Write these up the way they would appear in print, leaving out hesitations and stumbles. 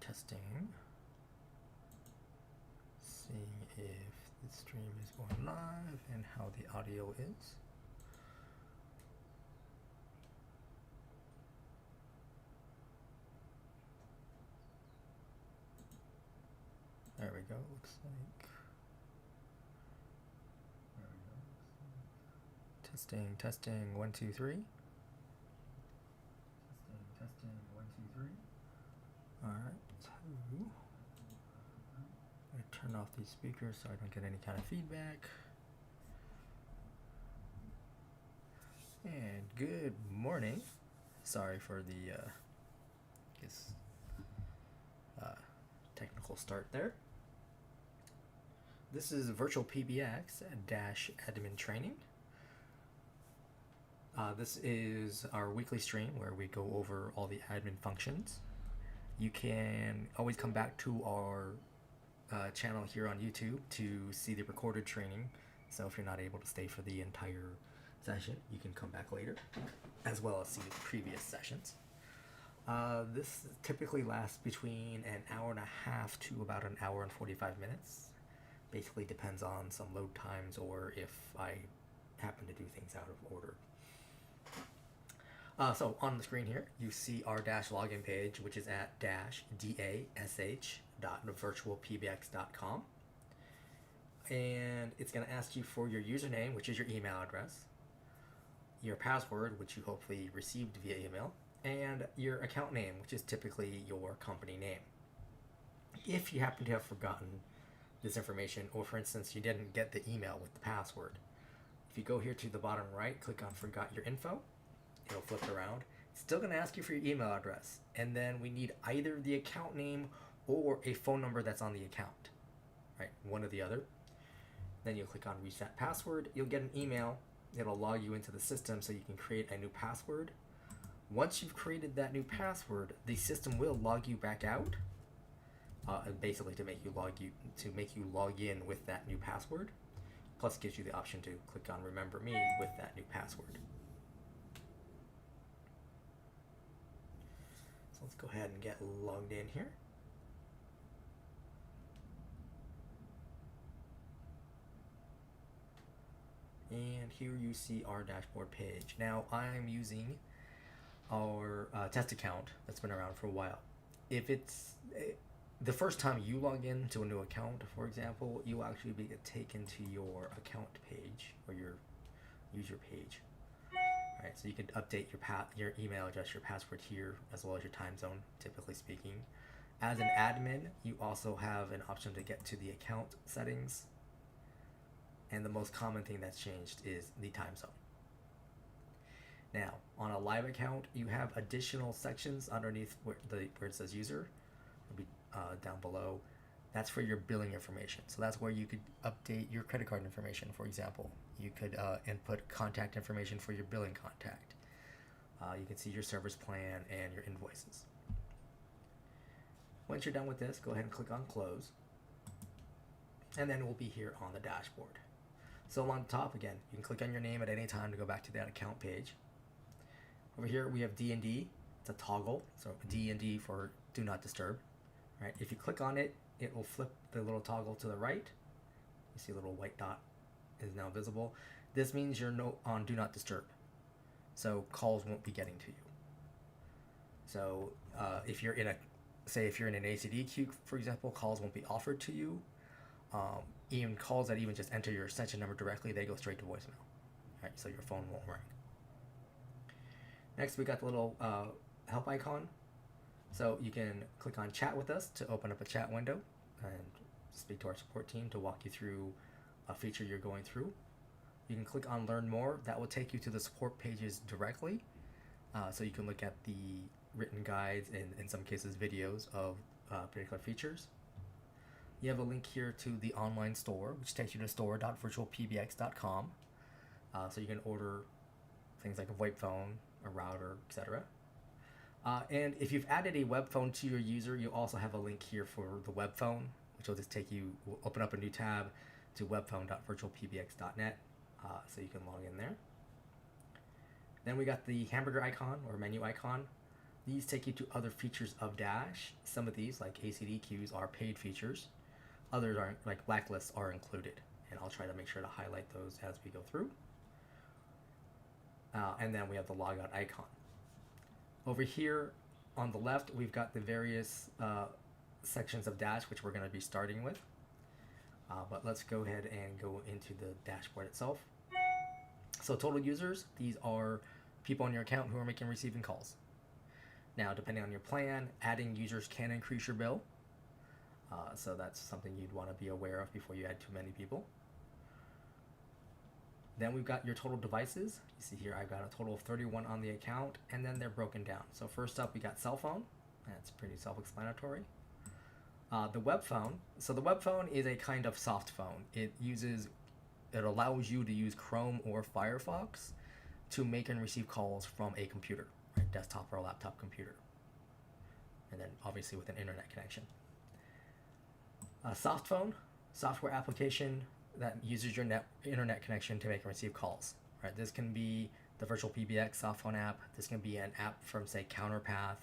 testing, seeing if the stream is going live and how the audio is. There we go, looks like. There we go. Testing, 1, 2, 3. Testing, 1, 2, 3. All right, so I'm gonna turn off these speakers so I don't get any kind of feedback. And good morning. Sorry for the technical start there. This is VirtualPBX admin training. This is our weekly stream where we go over all the admin functions. You can always come back to our channel here on YouTube to see the recorded training. So if you're not able to stay for the entire session, you can come back later, as well as see the previous sessions. This typically lasts between an hour and a half to about an hour and 45 minutes. Basically depends on some load times or if I happen to do things out of order. So on the screen here, you see our login page, which is at dash.virtualpbx.com. And it's going to ask you for your username, which is your email address, your password, which you hopefully received via email, and your account name, which is typically your company name. If you happen to have forgotten this information, or for instance, you didn't get the email with the password, if you go here to the bottom right, click on Forgot Your Info, it'll flip around. It's still going to ask you for your email address, and then we need either the account name or a phone number that's on the account, right? One or the other. Then you'll click on Reset Password. You'll get an email. It'll log you into the system so you can create a new password. Once you've created that new password, the system will log you back out, basically to make you log in with that new password. Plus, gives you the option to click on Remember Me with that new password. So let's go ahead and get logged in here. And here you see our dashboard page. Now I'm using our test account that's been around for a while. If it's the first time you log in to a new account, for example, you'll actually be taken to your account page or your user page. All right, so you can update your email address, your password here, as well as your time zone, typically speaking. As an admin, you also have an option to get to the account settings. And the most common thing that's changed is the time zone. Now, on a live account, you have additional sections underneath where it says user. It'll be down below. That's for your billing information. So that's where you could update your credit card information, for example. You could input contact information for your billing contact. You can see your service plan and your invoices. Once you're done with this, go ahead and click on Close. And then we'll be here on the dashboard. So on top, again, you can click on your name at any time to go back to that account page. Over here, we have D&D. It's a toggle, so D&D for Do Not Disturb. Right? If you click on it, it will flip the little toggle to the right. You see a little white dot is now visible. This means you're on Do Not Disturb, so calls won't be getting to you. So if you're in an ACD queue, for example, calls won't be offered to you. Even calls that even just enter your extension number directly, they go straight to voicemail. Right, so your phone won't ring. Next, we got the little help icon. So you can click on Chat with us to open up a chat window and speak to our support team to walk you through a feature you're going through. You can click on Learn More. That will take you to the support pages directly. So you can look at the written guides and in some cases videos of particular features. You have a link here to the online store, which takes you to store.virtualpbx.com. So you can order things like a VoIP phone, a router, etc. And if you've added a web phone to your user, you also have a link here for the web phone, which will just will open up a new tab to webphone.virtualpbx.net. So you can log in there. Then we got the hamburger icon or menu icon. These take you to other features of Dash. Some of these, like ACD queues, are paid features. Others aren't, like blacklists are included. And I'll try to make sure to highlight those as we go through. And then we have the logout icon. Over here on the left, we've got the various sections of Dash, which we're going to be starting with. But let's go ahead and go into the dashboard itself. So total users, these are people on your account who are making and receiving calls. Now, depending on your plan, adding users can increase your bill. So that's something you'd want to be aware of before you add too many people. Then we've got your total devices. You see here I've got a total of 31 on the account, and then they're broken down. So first up, we got cell phone. That's pretty self-explanatory. The web phone. So the web phone is a kind of soft phone. It allows you to use Chrome or Firefox to make and receive calls from a computer, right? Desktop or a laptop computer. And then obviously with an internet connection. A soft phone, software application that uses your internet connection to make and receive calls, right? This can be the VirtualPBX soft phone app. This can be an app from, say, Counterpath.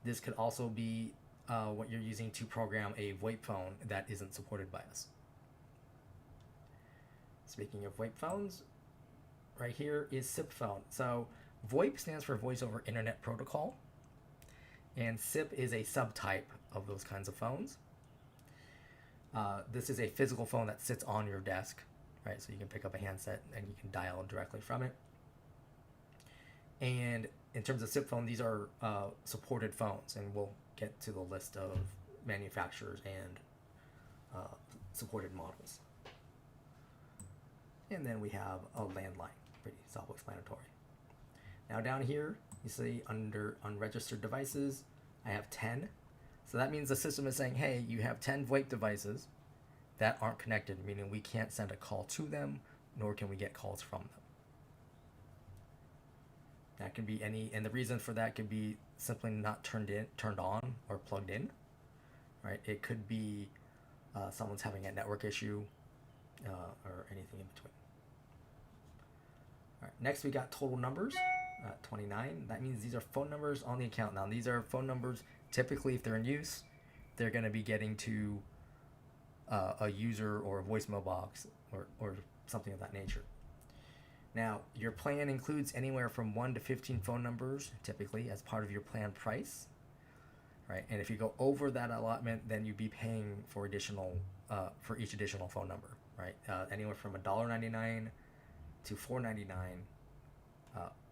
This could also be what you're using to program a VoIP phone that isn't supported by us. Speaking of VoIP phones, right here is SIP phone. So VoIP stands for Voice over Internet Protocol, and SIP is a subtype of those kinds of phones. This is a physical phone that sits on your desk, right? So you can pick up a handset and you can dial directly from it. And in terms of SIP phone, these are supported phones, and we'll get to the list of manufacturers and supported models. And then we have a landline, pretty self-explanatory. Now down here, you see under unregistered devices, I have 10. So that means the system is saying, hey, you have 10 VoIP devices that aren't connected, meaning we can't send a call to them, nor can we get calls from them. That can be any, and the reason for that could be simply not turned on, or plugged in, right? It could be someone's having a network issue, or anything in between. All right, next we got total numbers, 29. That means these are phone numbers on the account. Now these are phone numbers, typically if they're in use, they're going to be getting to a user or a voicemail box or something of that nature. Now, your plan includes anywhere from 1 to 15 phone numbers, typically, as part of your plan price, right? And if you go over that allotment, then you'd be paying for for each additional phone number, right? Anywhere from $1.99 to $4.99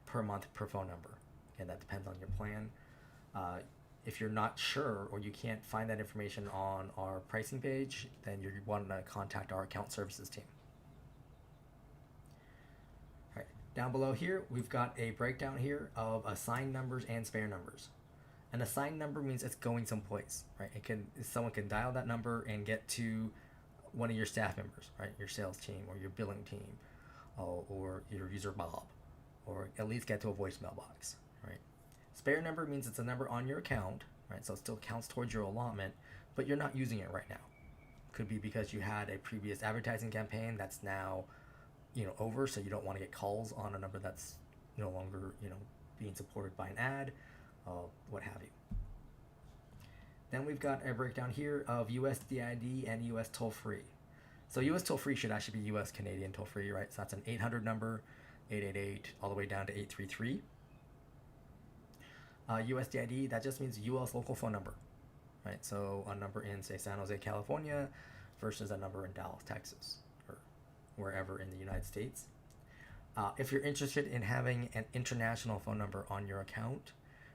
per month per phone number. Again, that depends on your plan. If you're not sure or you can't find that information on our pricing page, then you want to contact our account services team. All right, down below here, we've got a breakdown here of assigned numbers and spare numbers. An assigned number means it's going someplace, right? Someone can dial that number and get to one of your staff members, right? Your sales team or your billing team, or your user Bob, or at least get to a voicemail box, right? Spare number means it's a number on your account, right? So it still counts towards your allotment, but you're not using it right now. Could be because you had a previous advertising campaign that's now, over, so you don't want to get calls on a number that's no longer, being supported by an ad, what have you. Then we've got a breakdown here of USDID and US toll-free. So US toll-free should actually be US Canadian toll-free, right? So that's an 800 number, 888, all the way down to 833. USDID, that just means US local phone number, right? So a number in, say, San Jose, California versus a number in Dallas, Texas, or wherever in the United States. If you're interested in having an international phone number on your account,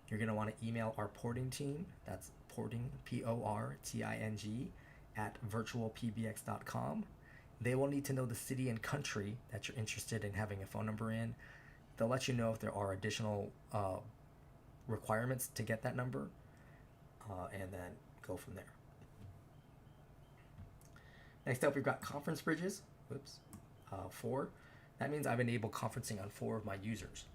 you're going to want to email our porting team. That's porting, P-O-R-T-I-N-G, at virtualpbx.com. They will need to know the city and country that you're interested in having a phone number in. They'll let you know if there are additional requirements to get that number, and then go from there. Next up, we've got conference bridges. 4. That means I've enabled conferencing on 4 of my users.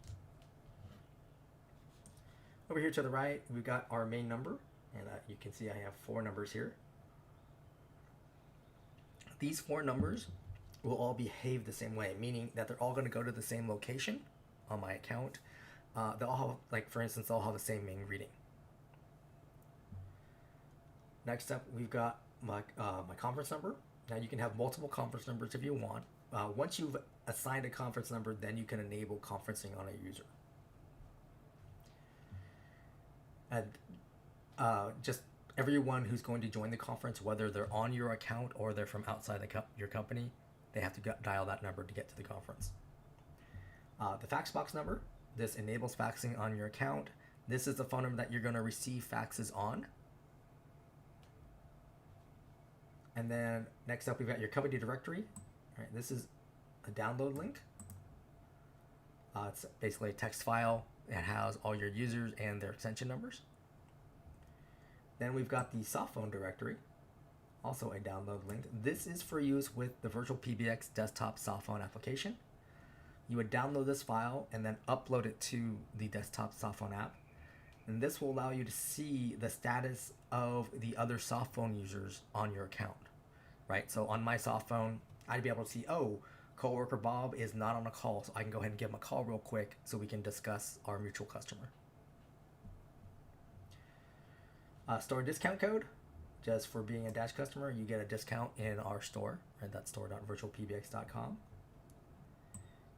Over here to the right, we've got our main number, and you can see I have 4 numbers here. These 4 numbers will all behave the same way, meaning that they're all going to go to the same location on my account. they'll all have, like for instance, they'll all have the same main greeting. Next up, we've got my conference number. Now you can have multiple conference numbers if you want. Once you've assigned a conference number, then you can enable conferencing on a user. And just everyone who's going to join the conference, whether they're on your account or they're from outside your company, they have to dial that number to get to the conference. The fax box number, this enables faxing on your account. This is the phone number that you're going to receive faxes on. And then next up, we've got your company directory. All right, this is a download link. It's basically a text file that has all your users and their extension numbers. Then we've got the soft phone directory, also a download link. This is for use with the VirtualPBX desktop soft phone application. You would download this file and then upload it to the desktop soft phone app. And this will allow you to see the status of the other soft phone users on your account, right? So on my soft phone, I'd be able to see, oh, coworker Bob is not on a call, so I can go ahead and give him a call real quick so we can discuss our mutual customer. Store discount code, just for being a Dash customer, you get a discount in our store, right? That's store.virtualpbx.com.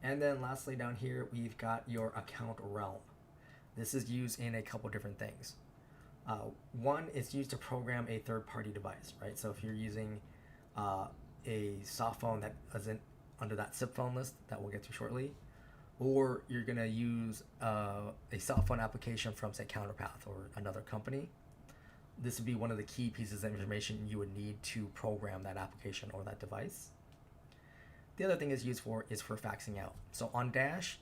And then lastly down here, we've got your account realm. This is used in a couple different things. One is used to program a third-party device, right? So if you're using a soft phone that isn't under that SIP phone list that we'll get to shortly, or you're going to use a cell phone application from, say, Counterpath or another company, this would be one of the key pieces of information you would need to program that application or that device. The other thing it's used for is for faxing out. So on Dash,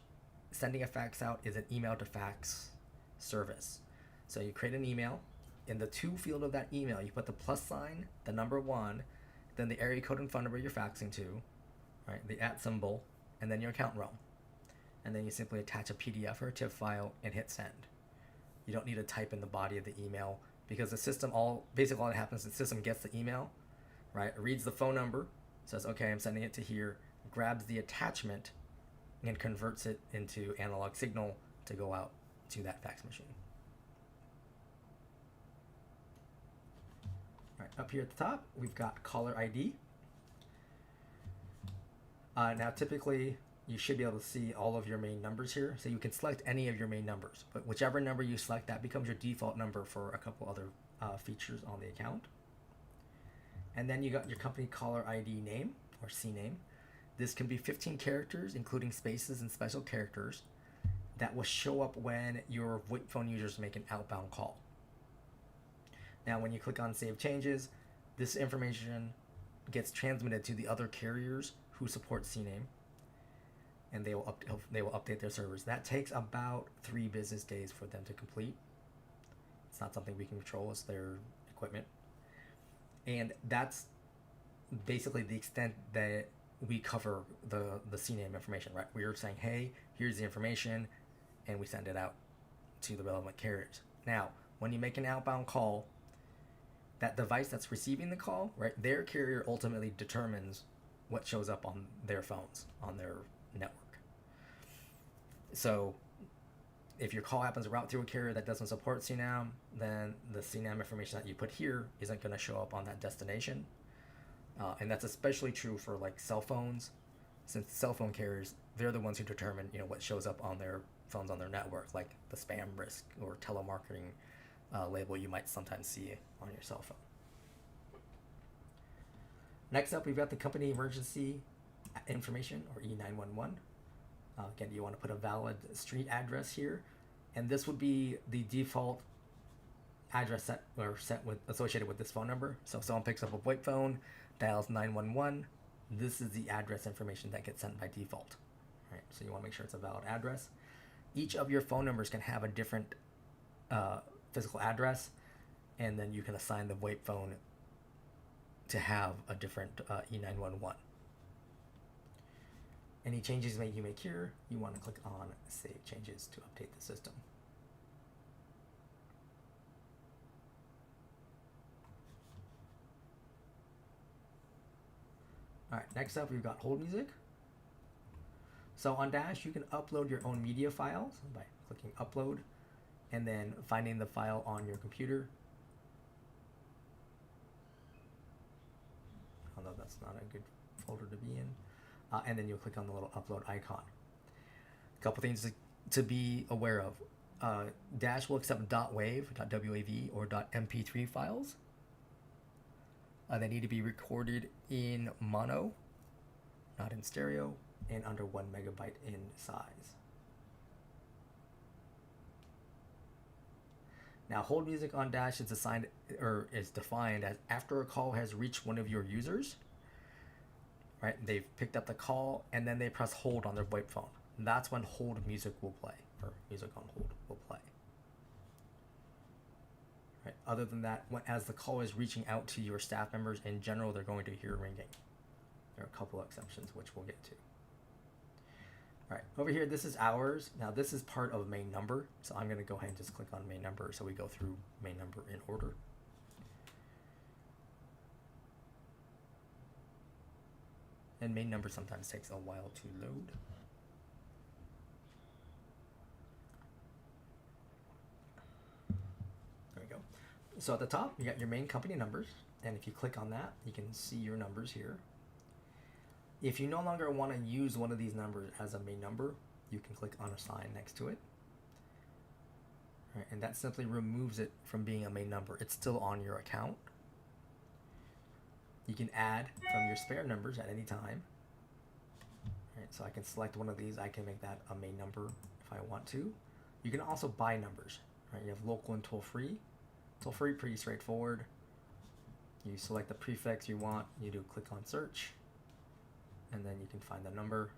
sending a fax out is an email to fax service. So you create an email. In the to field of that email, you put the plus sign, the number 1, then the area code and phone number you're faxing to, right? The @ symbol, and then your account realm. And then you simply attach a PDF or a TIFF file and hit send. You don't need to type in the body of the email because the system, basically all that happens is the system gets the email, right? It reads the phone number, says, okay, I'm sending it to here, grabs the attachment and converts it into analog signal to go out to that fax machine. All right, up here at the top, we've got caller ID. Now, typically, you should be able to see all of your main numbers here. So you can select any of your main numbers, but whichever number you select, that becomes your default number for a couple other features on the account. And then you got your company caller ID name, or CNAME. This can be 15 characters, including spaces and special characters, that will show up when your VoIP phone users make an outbound call. Now, when you click on Save Changes, this information gets transmitted to the other carriers who support CNAME, and they will update their servers. That takes about 3 business days for them to complete. It's not something we can control, it's their equipment. And that's basically the extent that we cover the CNAME information, right? We're saying, hey, here's the information, and we send it out to the relevant carriers. Now, when you make an outbound call, that device that's receiving the call, right, their carrier ultimately determines what shows up on their phones, on their network. So if your call happens to route through a carrier that doesn't support CNAME, then the CNAME information that you put here isn't going to show up on that destination. And that's especially true for like cell phones, since cell phone carriers, they're the ones who determine, what shows up on their phones on their network, like the spam risk or telemarketing label you might sometimes see on your cell phone. Next up, we've got the company emergency information, or E911. Again, you want to put a valid street address here, and this would be the default address associated with this phone number. So if someone picks up a VoIP phone, dials 911, this is the address information that gets sent by default. Right? So you want to make sure it's a valid address. Each of your phone numbers can have a different physical address, and then you can assign the VoIP phone to have a different E911. Any changes you make here, you want to click on Save Changes to update the system. All right, next up, we've got hold music. So on Dash, you can upload your own media files by clicking upload, and then finding the file on your computer. Although that's not a good folder to be in. And then you'll click on the little upload icon. A couple things to be aware of. Dash will accept .wav, .wav, or .mp3 files. They need to be recorded in mono, not in stereo, and under 1 megabyte in size. Now, hold music on Dash is defined as after a call has reached one of your users, right? They've picked up the call and then they press hold on their VoIP phone. That's when hold music will play, or music on hold will play. Right? Other than that, as the call is reaching out to your staff members, in general, they're going to hear ringing. There are a couple of exceptions, which we'll get to. All right, over here, this is hours. Now, this is part of main number, so I'm going to go ahead and just click on main number so we go through main number in order. And main number sometimes takes a while to load. There we go. So at the top, you got your main company numbers, and if you click on that, you can see your numbers here. If you no longer want to use one of these numbers as a main number, you can click on a sign next to it. All right, and that simply removes it from being a main number. It's still on your account. You can add from your spare numbers at any time. All right, so I can select one of these. I can make that a main number if I want to. You can also buy numbers. Right, you have local and toll-free. Toll-free, pretty straightforward. You select the prefix you want. You do click on search. And then you can find the number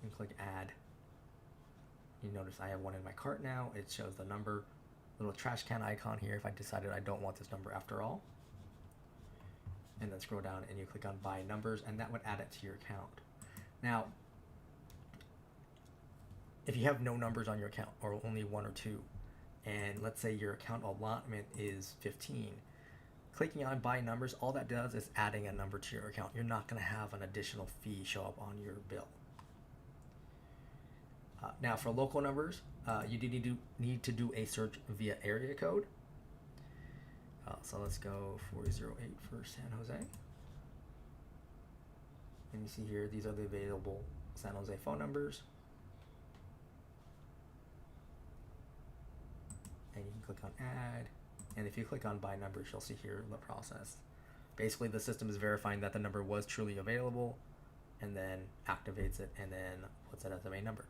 and click add. You notice I have one in my cart now. It shows the number, little trash can icon here if I decided I don't want this number after all. And then scroll down and you click on buy numbers, and that would add it to your account. Now, if you have no numbers on your account, or only 1 or 2, and let's say your account allotment is 15, clicking on buy numbers, all that does is adding a number to your account. You're not going to have an additional fee show up on your bill. Now for local numbers, you do need to do a search via area code. So let's go 408 for San Jose. And you see here, these are the available San Jose phone numbers. And you can click on add. And if you click on buy numbers, you'll see here the process. Basically, the system is verifying that the number was truly available, and then activates it, and then puts it as the main number.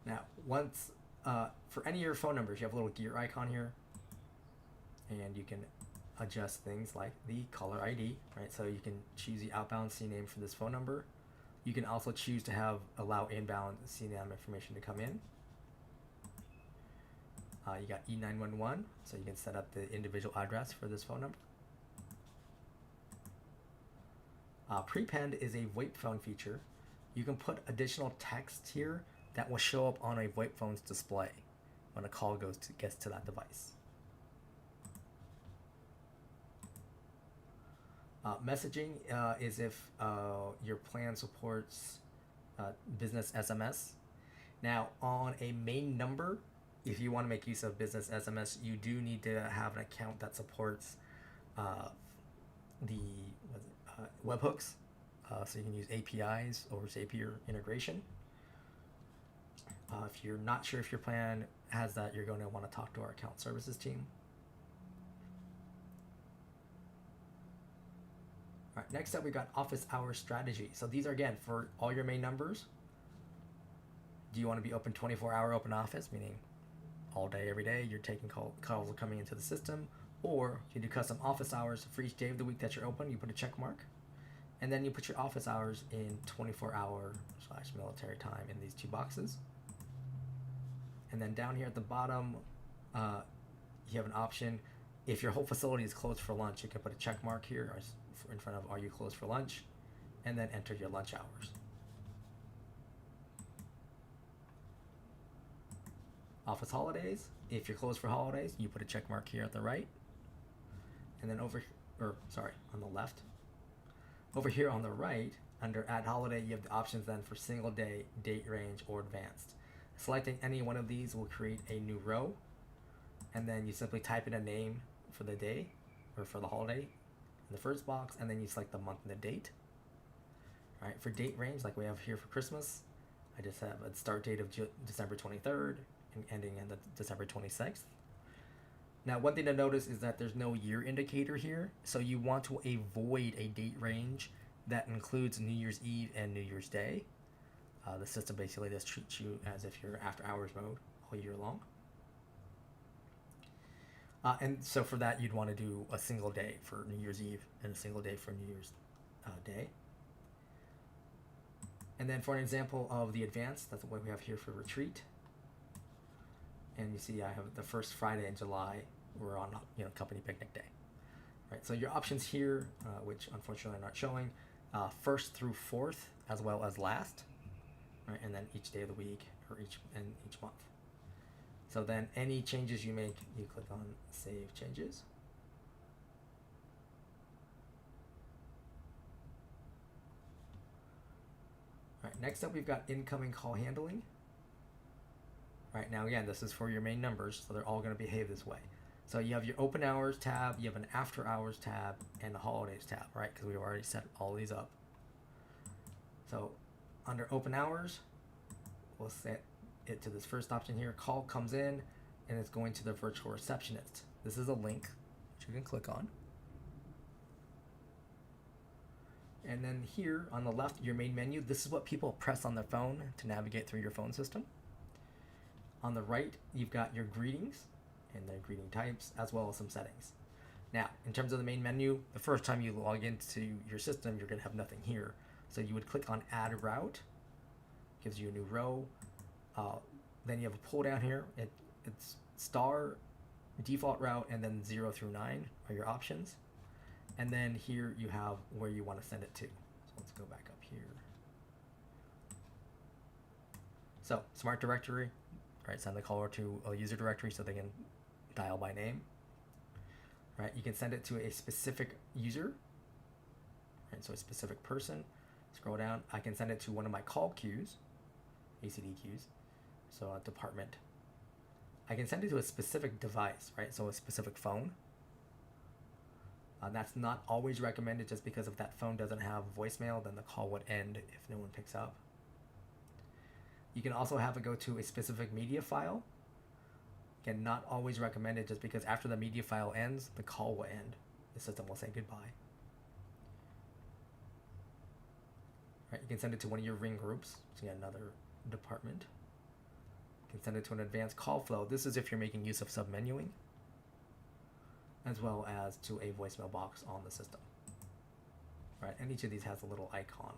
Now, once for any of your phone numbers, you have a little gear icon here, and you can adjust things like the caller ID, right? So you can choose the outbound CNAME for this phone number. You can also choose to allow inbound CNAME information to come in. You got E911, so you can set up the individual address for this phone number. Prepend is a VoIP phone feature. You can put additional text here that will show up on a VoIP phone's display when a call gets to that device. Messaging is if your plan supports business SMS. Now, on a main number, if you want to make use of business SMS, you do need to have an account that supports the webhooks, so you can use APIs over Zapier integration. If you're not sure if your plan has that, you're going to want to talk to our account services team. All right, next up, we got office hours strategy. So these are, again, for all your main numbers. Do you want to be open 24-hour open office, meaning all day, every day, you're taking calls are coming into the system? Or you do custom office hours for each day of the week that you're open. You put a check mark, and then you put your office hours in 24-hour/military time in these 2 boxes. And then down here at the bottom, you have an option. If your whole facility is closed for lunch, you can put a check mark here in front of "Are you closed for lunch?" and then enter your lunch hours. Office holidays. If you're closed for holidays, you put a check mark here at the right. And then on the left. Over here on the right, under Add Holiday, you have the options then for single day, date range, or advanced. Selecting any one of these will create a new row, and then you simply type in a name for the day or for the holiday in the first box, and then you select the month and the date. All right, for date range, like we have here for Christmas, I just have a start date of December 23rd and ending in the December 26th. Now, one thing to notice is that there's no year indicator here, so you want to avoid a date range that includes New Year's Eve and New Year's Day. The system basically just treats you as if you're after hours mode all year long. And so for that, you'd want to do a single day for New Year's Eve and a single day for New Year's Day. And then for an example of the advanced, that's what we have here for retreat. And you see I have the first Friday in July, we're on company picnic day. Right, so your options here, which unfortunately are not showing, first through fourth as well as last, right, and then each day of the week or each month. So then any changes you make, you click on Save Changes. All right, next up we've got incoming call handling. Right, now again, this is for your main numbers, so they're all going to behave this way. So you have your open hours tab, you have an after hours tab, and the holidays tab, right? Because we've already set all these up. So under open hours, we'll set it to this first option here. Call comes in, and it's going to the virtual receptionist. This is a link which you can click on. And then here on the left, your main menu, this is what people press on their phone to navigate through your phone system. On the right, you've got your greetings and their greeting types, as well as some settings. Now, in terms of the main menu, the first time you log into your system, you're going to have nothing here. So you would click on Add Route, gives you a new row. Then you have a pull down here. It's star, default route, and then 0 through 9 are your options. And then here you have where you want to send it to. So let's go back up here. So Smart Directory, right? Send the caller to a user directory so they can dial by name. Right? You can send it to a specific user, right? So a specific person. Scroll down. I can send it to one of my call queues, ACD queues. So a department. I can send it to a specific device, right? So a specific phone. That's not always recommended, just because if that phone doesn't have voicemail, then the call would end if no one picks up. You can also have it go to a specific media file. Again, not always recommended, just because after the media file ends, the call will end. The system will say goodbye. Right, you can send it to one of your ring groups, so another department. You can send it to an advanced call flow. This is if you're making use of submenuing, as well as to a voicemail box on the system. Right, and each of these has a little icon.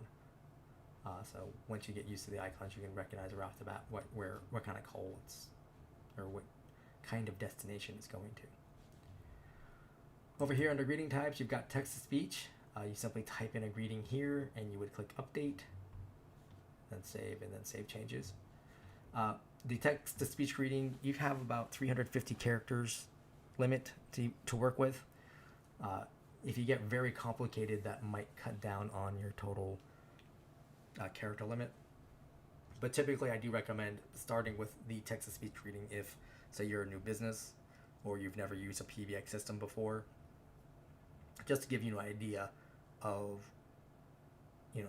So once you get used to the icons, you can recognize right off the bat what kind of call it's, or what kind of destination it's going to. Over here under greeting types, you've got text to speech. You simply type in a greeting here, and you would click update, then save changes. The text to speech greeting, you have about 350 characters limit to work with. If you get very complicated, that might cut down on your total character limit. But typically I do recommend starting with the text-to-speech greeting if, say, you're a new business or you've never used a PBX system before, just to give you an idea of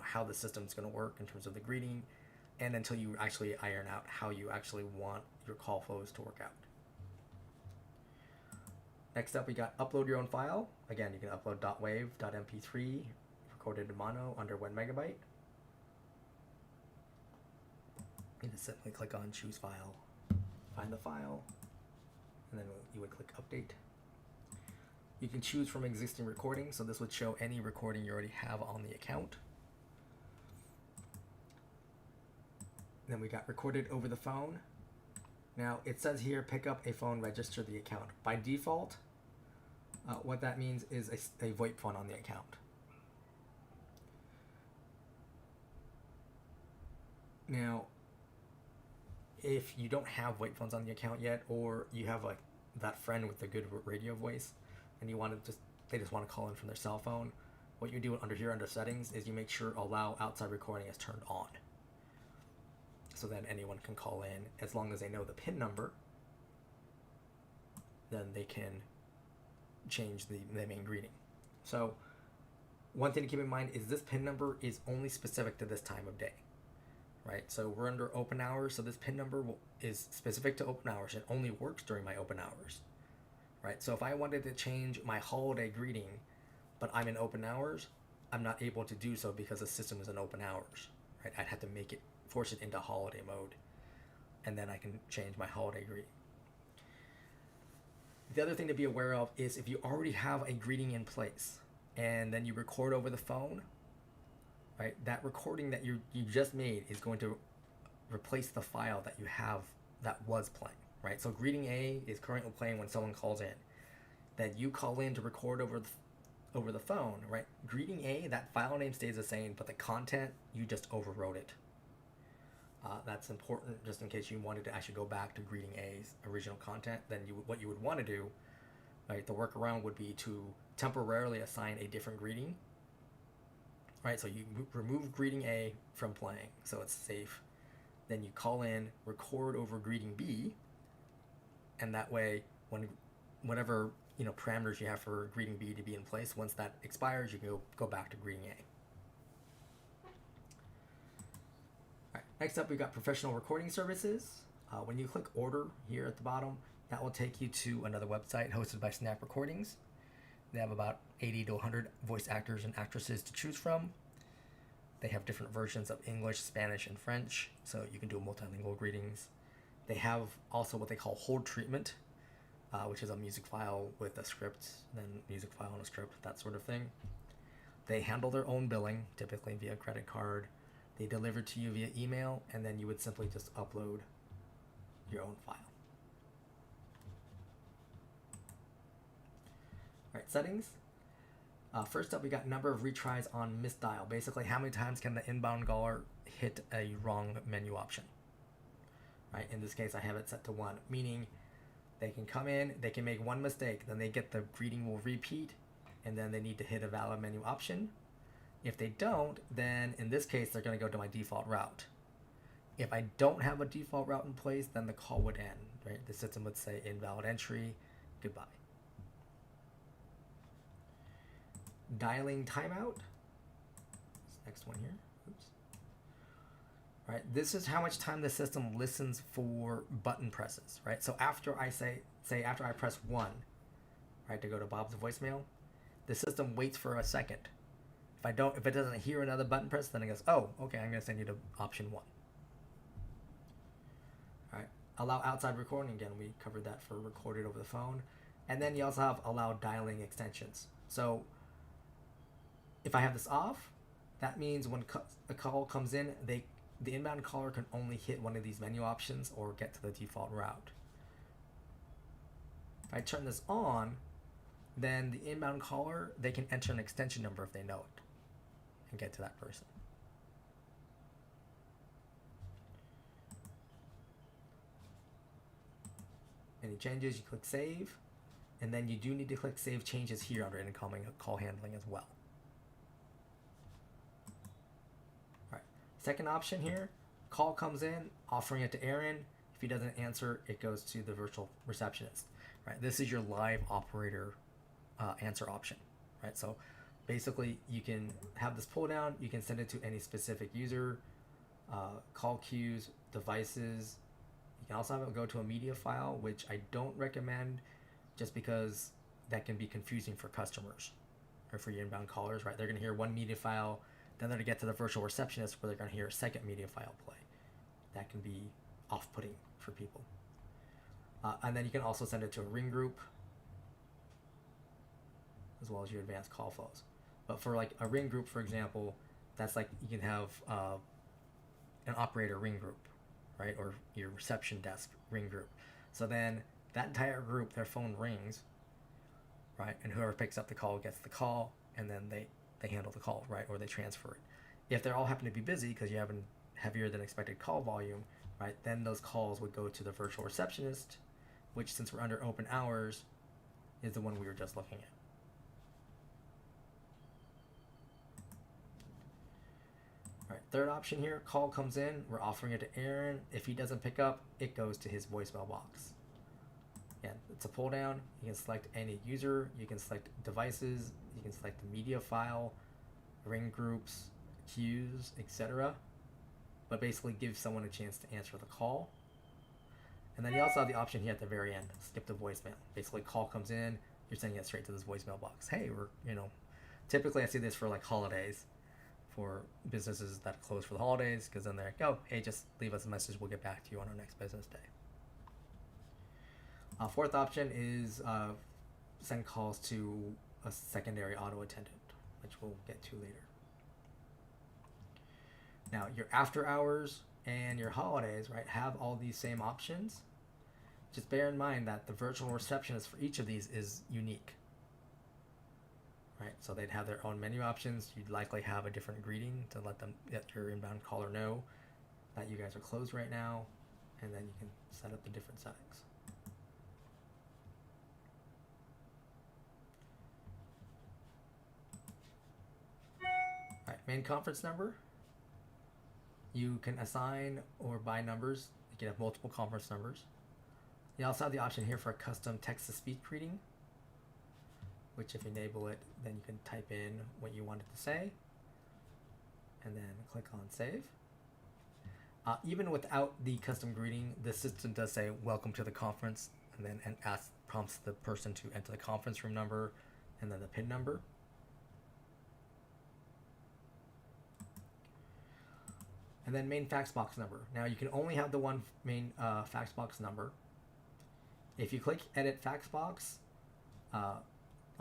how the system's going to work in terms of the greeting, and until you actually iron out how you actually want your call flows to work out. Next up, we got upload your own file. Again, you can upload .wav, .mp3, recorded in mono under 1 megabyte. You just simply click on choose file, find the file, and then you would click update. You can choose from existing recordings, so this would show any recording you already have on the account. Then we got recorded over the phone. Now it says here, pick up a phone, register the account. By default, what that means is a VoIP phone on the account. Now, if you don't have VoIP phones on the account yet, or you have like that friend with the good radio voice, and you want to they just want to call in from their cell phone, what you do under settings is you make sure allow outside recording is turned on. so then anyone can call in as long as they know the PIN number. Then they can change the main greeting. So one thing to keep in mind is this PIN number is only specific to this time of day, right? So we're under open hours, so this PIN number is specific to open hours and only works during my open hours, right? So if I wanted to change my holiday greeting, but I'm in open hours, I'm not able to do so because the system is in open hours, right? I'd have to force it into holiday mode, and then I can change my holiday greeting. The other thing to be aware of is if you already have a greeting in place and then you record over the phone, right? That recording that you just made is going to replace the file that you have that was playing, right? So greeting A is currently playing when someone calls in. Then you call in to record over the phone, right? Greeting A, that file name stays the same, but the content, you just overwrote it. That's important just in case you wanted to actually go back to greeting A's original content. Then what you would want to do, right, the workaround would be to temporarily assign a different greeting, right? So you remove greeting A from playing so it's safe. Then you call in, record over greeting B, and that way whatever parameters you have for greeting B to be in place, once that expires, you can go back to greeting A. All right, next up, we've got professional recording services. When you click order here at the bottom, that will take you to another website hosted by Snap Recordings. They have about 80 to 100 voice actors and actresses to choose from. They have different versions of English, Spanish, and French, so you can do multilingual greetings. They have also what they call hold treatment, which is a music file with a script, then music file and a script, that sort of thing. They handle their own billing, typically via credit card. They deliver to you via email, and then you would simply just upload your own file. All right, settings. First up, we got number of retries on misdial. Basically, how many times can the inbound caller hit a wrong menu option? Right. In this case, I have it set to 1, meaning they can come in, they can make one mistake, then they get the greeting will repeat, and then they need to hit a valid menu option. If they don't, then in this case, they're going to go to my default route. If I don't have a default route in place, then the call would end. Right. The system would say invalid entry, goodbye. Dialing timeout. This next one here. Oops. Right. This is how much time the system listens for button presses. Right. So after I say after I press 1, right, to go to Bob's voicemail, the system waits for a second. If it doesn't hear another button press, then it goes, oh, okay, I'm going to send you to option 1. All right. Allow outside recording. Again, we covered that for recorded over the phone. And then you also have allow dialing extensions. So if I have this off, that means when a call comes in, the inbound caller can only hit one of these menu options or get to the default route. If I turn this on, then the inbound caller, they can enter an extension number if they know it and get to that person. Any changes, you click save, and then you do need to click save changes here under incoming call handling as well. Second option here, call comes in, offering it to Aaron. If he doesn't answer, it goes to the virtual receptionist. Right. This is your live operator answer option. Right. So basically, you can have this pull down. You can send it to any specific user, call queues, devices. You can also have it go to a media file, which I don't recommend, just because that can be confusing for customers or for your inbound callers. Right. They're going to hear one media file. Then they're going to get to the virtual receptionist where they're going to hear a second media file play. That can be off-putting for people. And then you can also send it to a ring group, as well as your advanced call flows. But for like a ring group, for example, that's like you can have an operator ring group, right? Or your reception desk ring group. So then that entire group, their phone rings, right? And whoever picks up the call gets the call, and then they handle the call, right? Or they transfer it. If they all happen to be busy because you have a heavier than expected call volume, right? Then those calls would go to the virtual receptionist, which, since we're under open hours, is the one we were just looking at. All Right, third option here, call comes in, we're offering it to Aaron. If he doesn't pick up, it goes to his voicemail box. Again, it's a pull down. You can select any user, you can select devices, you can select the media file, ring groups, queues, etc. But basically give someone a chance to answer the call. And then you also have the option here at the very end, skip the voicemail. Basically, call comes in, you're sending it straight to this voicemail box. Hey, typically I see this for like holidays, for businesses that close for the holidays, because then they're like, oh, hey, just leave us a message, we'll get back to you on our next business day. Fourth option is send calls to a secondary auto attendant, which we'll get to later. Now, your after hours and your holidays, right, have all these same options. Just bear in mind that the virtual receptionist for each of these is unique. Right, so they'd have their own menu options. You'd likely have a different greeting to let your inbound caller know that you guys are closed right now, and then you can set up the different settings. All right, main conference number. You can assign or buy numbers. You can have multiple conference numbers. You also have the option here for a custom text-to-speech greeting, which if you enable it, then you can type in what you wanted to say and then click on save. Even without the custom greeting, the system does say welcome to the conference, and then prompts the person to enter the conference room number and then the PIN number. And then main fax box number. Now you can only have the one main fax box number. If you click edit fax box,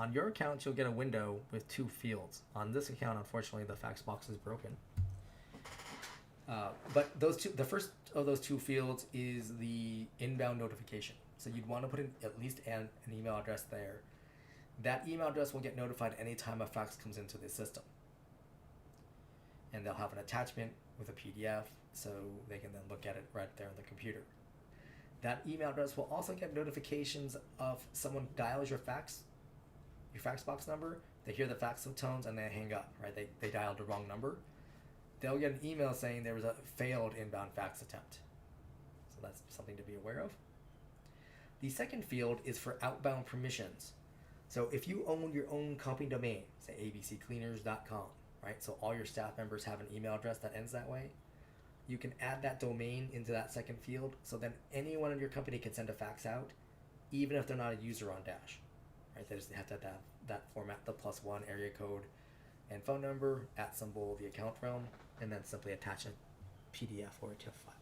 on your account, you'll get a window with two fields. On this account, unfortunately, the fax box is broken. But the first of those two fields is the inbound notification. So you'd want to put in at least an email address there. That email address will get notified anytime a fax comes into the system. And they'll have an attachment with a PDF, so they can then look at it right there on the computer. That email address will also get notifications of someone dials your fax box number. They hear the fax tones and they hang up, right? They dialed the wrong number. They'll get an email saying there was a failed inbound fax attempt. So that's something to be aware of. The second field is for outbound permissions. So if you own your own company domain, say abccleaners.com, right? So all your staff members have an email address that ends that way. You can add that domain into that second field, so then anyone in your company can send a fax out, even if they're not a user on Dash. Right? They just have to have that format, the +1 area code and phone number, @ the account realm, and then simply attach a PDF or a TIFF file.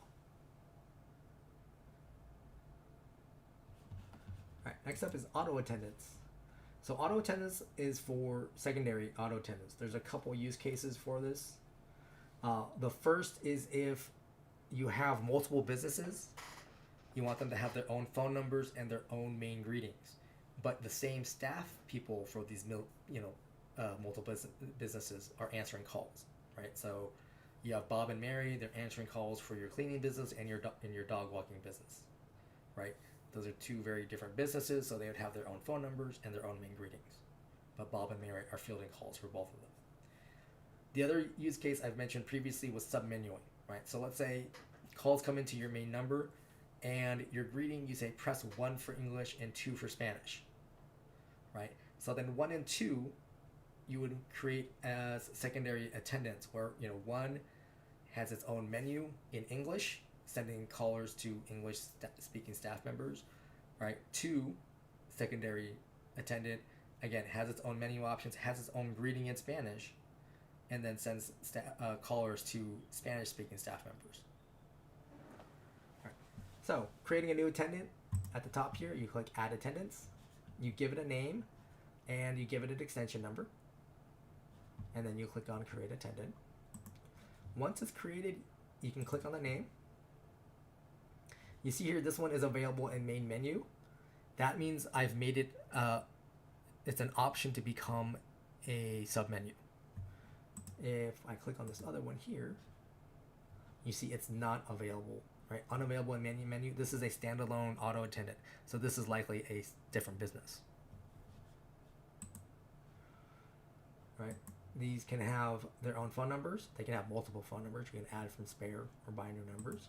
All right, next up is auto attendance. So auto attendance is for secondary auto attendance. There's a couple use cases for this. The first is if you have multiple businesses, you want them to have their own phone numbers and their own main greetings, but the same staff people for these multiple businesses are answering calls, right? So you have Bob and Mary, they're answering calls for your cleaning business and your dog walking business, right? Those are two very different businesses, so they would have their own phone numbers and their own main greetings. But Bob and Mary are fielding calls for both of them. The other use case I've mentioned previously was submenuing, right? So let's say calls come into your main number and your greeting, you say press 1 for English and 2 for Spanish, right? So then 1 and 2, you would create as secondary attendants where, 1 has its own menu in English, sending callers to English speaking staff members, right? 2, secondary attendant, again, has its own menu options, has its own greeting in Spanish, and then sends callers to Spanish speaking staff members. All right. So creating a new attendant, at the top here, you click add attendants, you give it a name, and you give it an extension number, and then you click on create attendant. Once it's created, you can click on the name. You see here, this one is available in main menu. That means I've made it, it's an option to become a submenu. If I click on this other one here, you see it's not available, right? Unavailable in main menu. This is a standalone auto attendant, so this is likely a different business, right? These can have their own phone numbers. They can have multiple phone numbers. You can add from spare or binary numbers.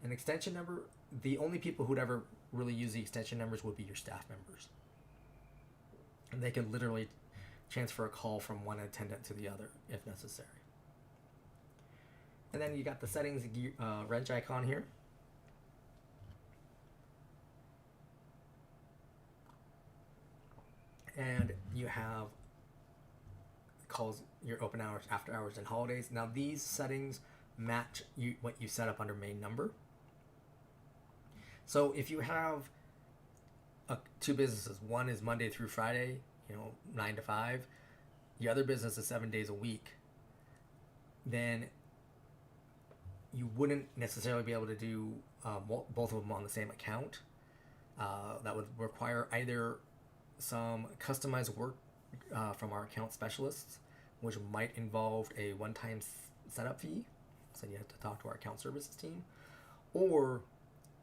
An extension number, the only people who'd ever really use the extension numbers would be your staff members. And they can literally transfer a call from one attendant to the other if necessary. And then you got the settings wrench icon here. And you have calls your open hours, after hours, and holidays. Now these settings match what you set up under main number. So if you have two businesses, one is Monday through Friday, 9 to 5, the other business is 7 days a week, then you wouldn't necessarily be able to do both of them on the same account. That would require either some customized work from our account specialists, which might involve a one-time setup fee, so you have to talk to our account services team, or,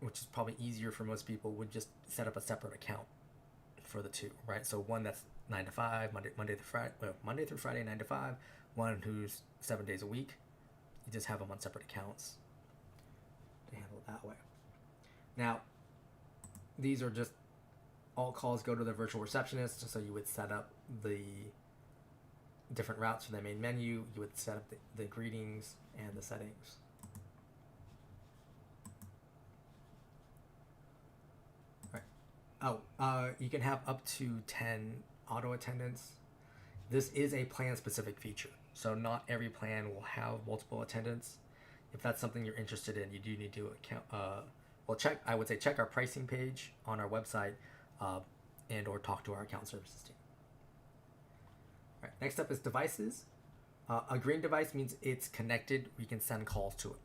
which is probably easier for most people, would just set up a separate account for the two, right? So one that's 9 to 5, Monday through Friday 9 to 5, one who's 7 days a week. You just have them on separate accounts to handle it that way. Now, these are just all calls go to the virtual receptionist, so you would set up the different routes for the main menu. You would set up the greetings and the settings. All right. You can have up to 10 auto attendants. This is a plan-specific feature, so not every plan will have multiple attendants. If that's something you're interested in, you do need to I would say check our pricing page on our website, and or talk to our account services team. All right, next up is devices. A green device means it's connected. We can send calls to it.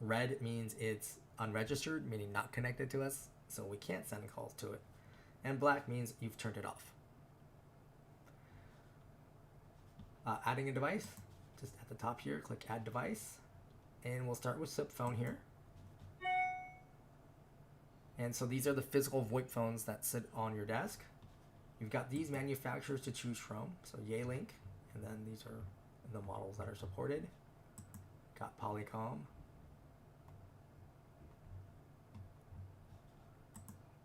Red means it's unregistered, meaning not connected to us, so we can't send calls to it. And black means you've turned it off. Adding a device, just at the top here, click Add Device, and we'll start with SIP phone here. And so these are the physical VoIP phones that sit on your desk. You've got these manufacturers to choose from, so Yealink, and then these are the models that are supported. Got Polycom,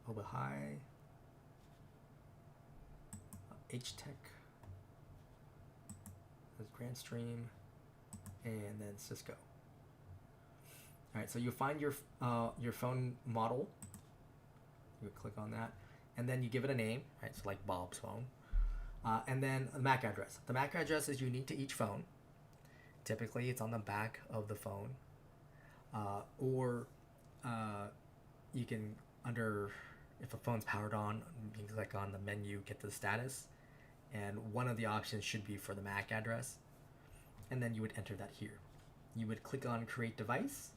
Obahai, H-Tech, there's Grandstream, and then Cisco. All right, so you find your phone model. You would click on that, and then you give it a name, right? So like Bob's phone, and then the MAC address. The MAC address is unique to each phone. Typically, it's on the back of the phone, or you can if a phone's powered on, you can click on the menu, get to the status, and one of the options should be for the MAC address, and then you would enter that here. You would click on Create Device,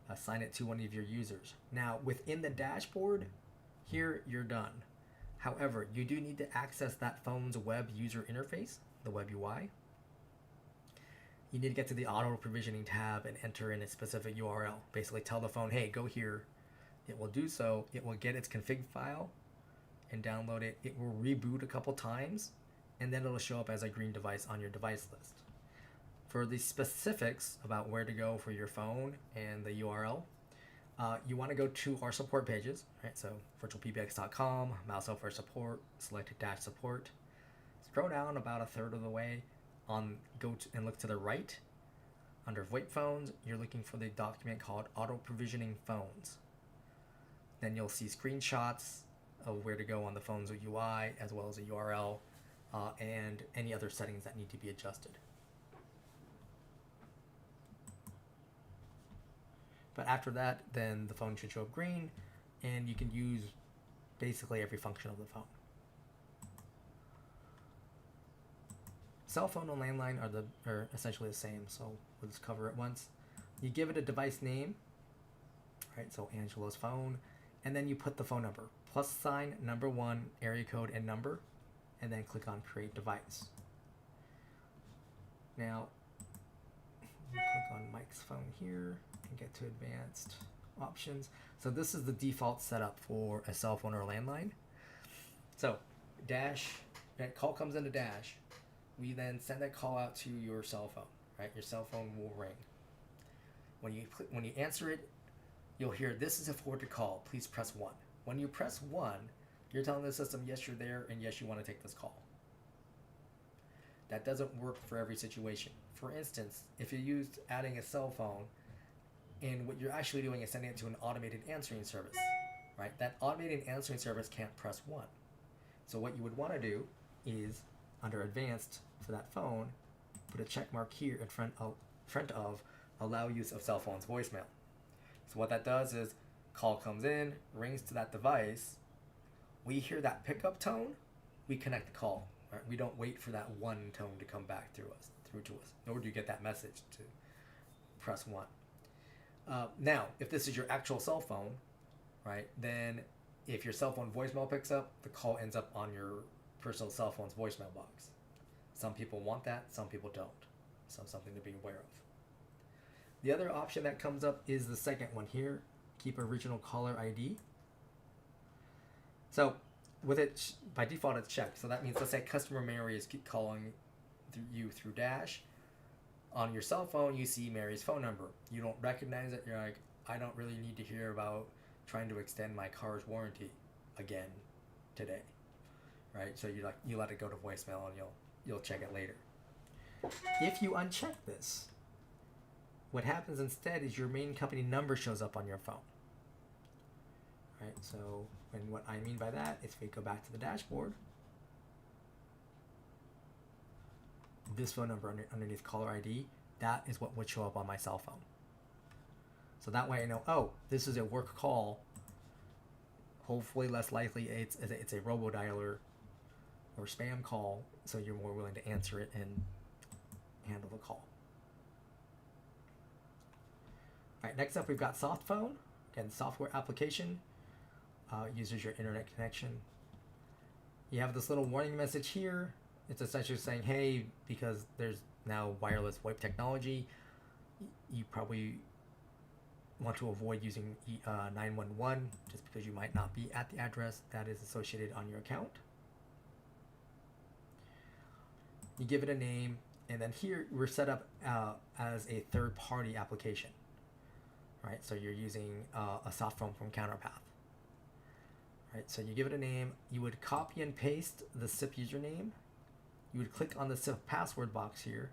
assign it to one of your users. Now, within the dashboard, here you're done. However, you do need to access that phone's web user interface, the web UI. You need to get to the auto provisioning tab and enter in a specific URL. Basically tell the phone, hey, go here. It will do so. It will get its config file and download it. It will reboot a couple times, and then it'll show up as a green device on your device list. For the specifics about where to go for your phone and the URL, you want to go to our support pages, right? So virtualpbx.com, mouse over support, select -support. Scroll down about a third of the way, and look to the right. Under VoIP phones, you're looking for the document called Auto Provisioning Phones. Then you'll see screenshots of where to go on the phone's UI, as well as a URL, and any other settings that need to be adjusted. But after that, then the phone should show up green, and you can use basically every function of the phone. Cell phone and landline are essentially the same, so we'll just cover it once. You give it a device name, right? So Angela's phone, and then you put the phone number, +sign, number 1, area code, and number, and then click on Create Device. Now, we'll click on Mike's phone here and get to advanced options. So this is the default setup for a cell phone or a landline. So dash, that call comes into dash. we then send that call out to your cell phone, right? Your cell phone will ring. When you answer it, you'll hear, "This is a forwarded call. Please press 1." When you press 1, you're telling the system, yes, you're there, and yes, you want to take this call. That doesn't work for every situation. For instance, if you used adding a cell phone, and what you're actually doing is sending it to an automated answering service, right? That automated answering service can't press 1. So what you would want to do is, under advanced for that phone, put a check mark here in front of allow use of cell phone's voicemail. So what that does is, call comes in, rings to that device, we hear that pickup tone, we connect the call. Right? We don't wait for that one tone to come back through to us, nor do you get that message to press 1. Now, if this is your actual cell phone, right, then if your cell phone voicemail picks up, the call ends up on your personal cell phone's voicemail box. Some people want that, some people don't. So something to be aware of. The other option that comes up is the second one here, keep original caller ID. So with it, by default, it's checked. So that means, let's say customer Mary is calling you through Dash. On your cell phone, you see Mary's phone number. You don't recognize it. You're like, I don't really need to hear about trying to extend my car's warranty again today, right? So you let it go to voicemail, and you'll check it later. If you uncheck this, what happens instead is your main company number shows up on your phone. Right, so what I mean by that is, if we go back to the dashboard, this phone number underneath caller ID, that is what would show up on my cell phone. So that way I know, oh, this is a work call. Hopefully less likely it's a robo-dialer or spam call, so you're more willing to answer it and handle the call. All right, next up we've got soft phone. Again, software application. Uses your internet connection. You have this little warning message here. It's essentially saying, hey, because there's now wireless VoIP technology, you probably want to avoid using 911 just because you might not be at the address that is associated on your account. You give it a name, and then here we're set up as a third-party application, right? So you're using a soft phone from Counterpath. Right, so you give it a name, you would copy and paste the SIP username, you would click on the SIP password box here,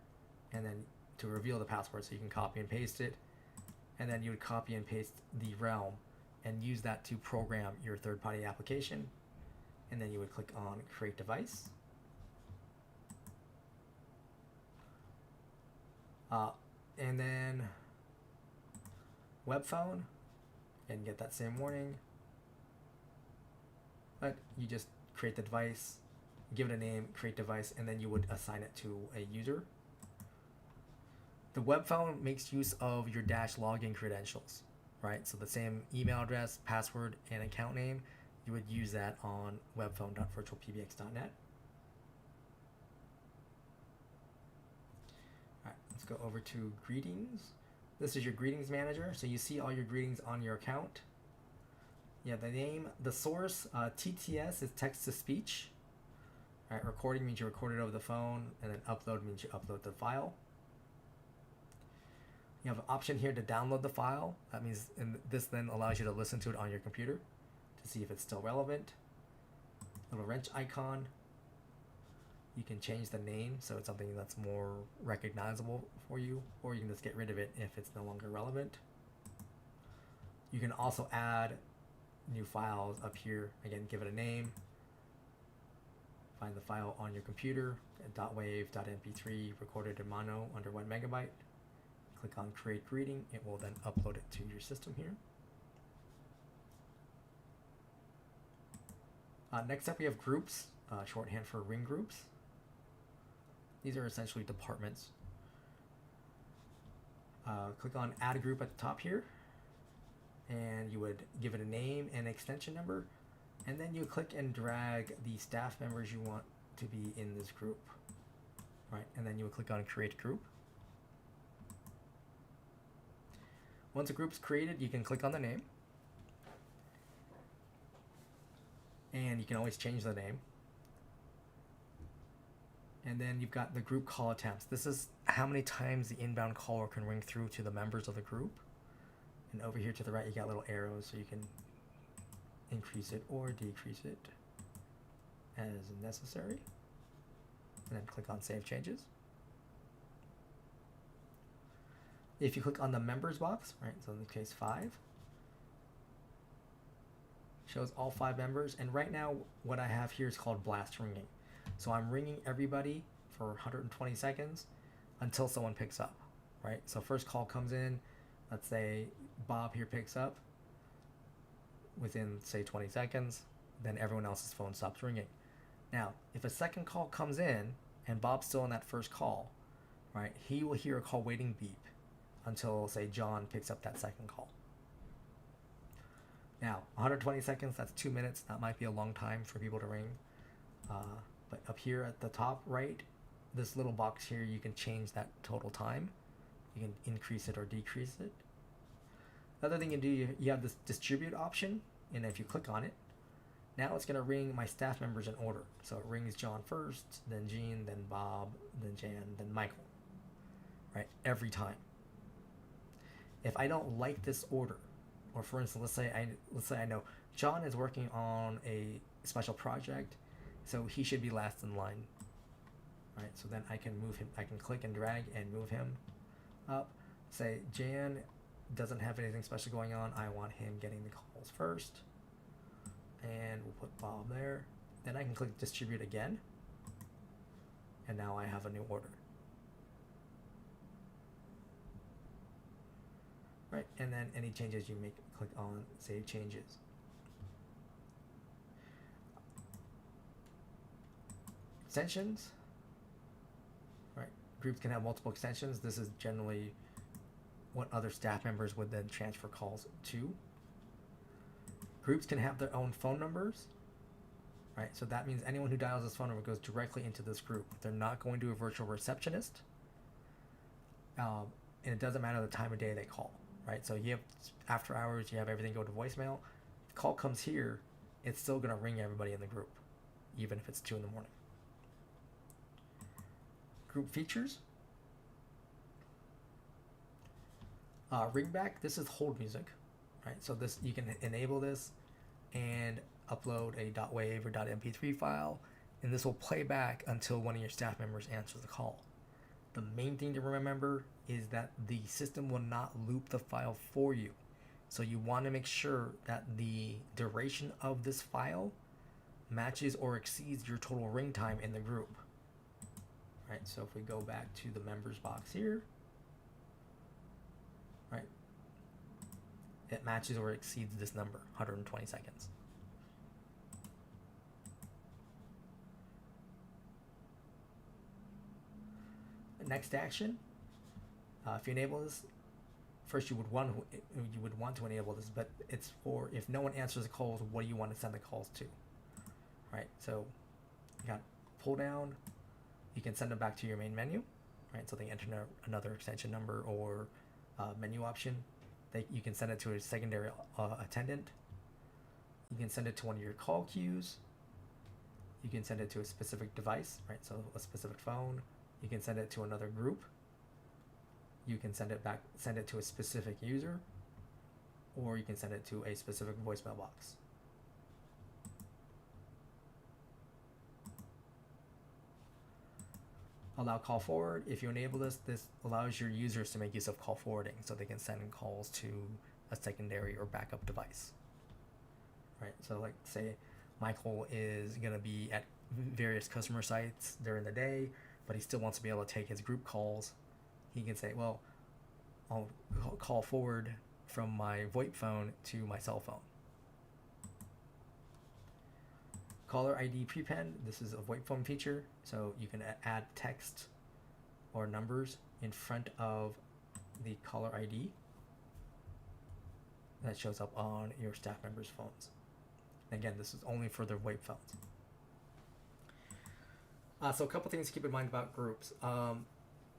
and then to reveal the password, so you can copy and paste it, and then you would copy and paste the realm and use that to program your third-party application, and then you would click on create device. And then web phone, and get that same warning. But you just create the device, give it a name, create device, and then you would assign it to a user. The web phone makes use of your Dash login credentials, right? So the same email address, password, and account name, you would use that on webphone.virtualpbx.net. All right, let's go over to greetings. This is your greetings manager. So you see all your greetings on your account. Yeah, the name, the source, TTS is text to speech. All right, recording means you record it over the phone, and then upload means you upload the file. You have an option here to download the file. That means, and this then allows you to listen to it on your computer to see if it's still relevant. Little wrench icon. You can change the name so it's something that's more recognizable for you, or you can just get rid of it if it's no longer relevant. You can also add new files up here. Again, give it a name. Find the file on your computer, .wav, .mp3, recorded in mono under 1 megabyte. Click on create greeting. It will then upload it to your system here. Next up we have groups, shorthand for ring groups. These are essentially departments. Click on add a group at the top here, and you would give it a name and extension number, and then you click and drag the staff members you want to be in this group, right? And then you would click on create group. Once a group's created, you can click on the name, and you can always change the name. And then you've got the group call attempts. This is how many times the inbound caller can ring through to the members of the group. And over here to the right, you got little arrows so you can increase it or decrease it as necessary. And then click on Save Changes. If you click on the members box, right, so in this case 5, shows all 5 members. And right now what I have here is called blast ringing. So I'm ringing everybody for 120 seconds until someone picks up, right? So first call comes in, let's say Bob here picks up within, say, 20 seconds, then everyone else's phone stops ringing. Now, if a second call comes in and Bob's still on that first call, right, he will hear a call waiting beep until, say, John picks up that second call. Now, 120 seconds, that's 2 minutes. That might be a long time for people to ring. But up here at the top right, this little box here, you can change that total time. You can increase it or decrease it. The other thing you do, you have this distribute option, and if you click on it, now it's going to ring my staff members in order. So it rings John first, then Jean, then Bob, then Jan, then Michael, right? Every time. If I don't like this order, or for instance, let's say I know John is working on a special project, so he should be last in line, right? So then I can move him, I can click and drag and move him up. Say Jan doesn't have anything special going on, I want him getting the calls first, and we'll put Bob there. Then I can click distribute again, and now I have a new order. Right, and then any changes you make, click on Save Changes. Extensions, right? Groups can have multiple extensions. This is generally what other staff members would then transfer calls to. Groups can have their own phone numbers, right? So that means anyone who dials this phone number goes directly into this group. They're not going to a virtual receptionist, and it doesn't matter the time of day they call, right? So you have after hours, you have everything go to voicemail. If the call comes here, it's still going to ring everybody in the group, even if it's 2 in the morning. Group features. Ringback, this is hold music, right? So this, you can enable this and upload a .wav or .mp3 file, and this will play back until one of your staff members answers the call. The main thing to remember is that the system will not loop the file for you. So you want to make sure that the duration of this file matches or exceeds your total ring time in the group. Right, so if we go back to the members box here, right, it matches or exceeds this number, 120 seconds. The next action, if you enable this, first you would want to enable this, but it's for if no one answers the calls, what do you want to send the calls to? Right, so you got pull down. You can send them back to your main menu, right? So they enter another extension number or menu option. You can send it to a secondary attendant. You can send it to one of your call queues. You can send it to a specific device, right? So a specific phone. You can send it to another group. You can send it to a specific user, or you can send it to a specific voicemail box. Allow call forward. If you enable this, this allows your users to make use of call forwarding, so they can send calls to a secondary or backup device. Right, so like say Michael is gonna be at various customer sites during the day, but he still wants to be able to take his group calls. He can say, well, I'll call forward from my VoIP phone to my cell phone. Caller ID prepend, this is a VoIP phone feature, so you can add text or numbers in front of the caller ID that shows up on your staff members' phones. Again, this is only for their VoIP phones. So a couple things to keep in mind about groups and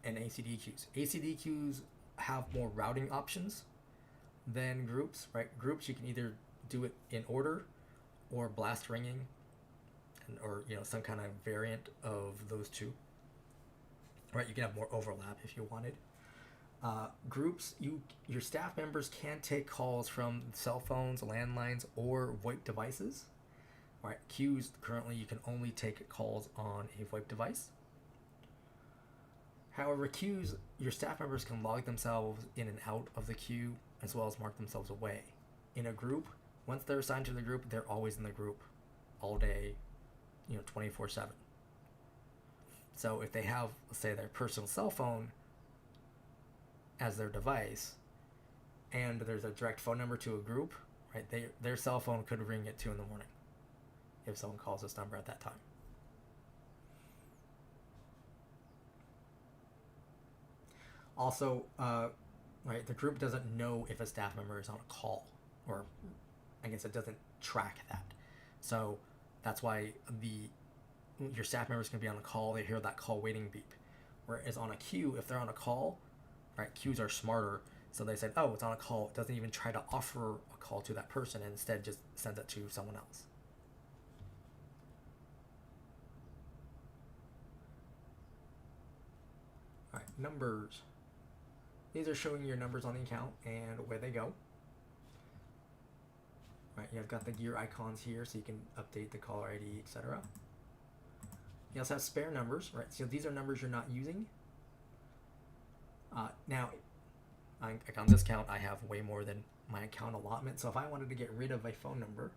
ACD queues. ACD queues have more routing options than groups, right? Groups, you can either do it in order or blast ringing, or some kind of variant of those two. right? You can have more overlap if you wanted. Groups, your staff members can take calls from cell phones, landlines, or VoIP devices. Right, queues, currently you can only take calls on a VoIP device. However, queues, your staff members can log themselves in and out of the queue as well as mark themselves away. In a group, once they're assigned to the group, they're always in the group all day, 24/7. So if they have, let's say, their personal cell phone as their device and there's a direct phone number to a group, right, their cell phone could ring at 2 in the morning if someone calls this number at that time. Also, right, the group doesn't know if a staff member is on a call, or I guess it doesn't track that. So that's why your staff members can be on a call, they hear that call waiting beep. Whereas on a queue, if they're on a call, right, queues are smarter. So they said, oh, it's on a call. It doesn't even try to offer a call to that person and instead just sends it to someone else. All right, numbers. These are showing your numbers on the account and where they go. Right, you've got the gear icons here so you can update the caller ID, etc. You also have spare numbers, right? So these are numbers you're not using. Now, on this count, I have way more than my account allotment. So if I wanted to get rid of a phone number,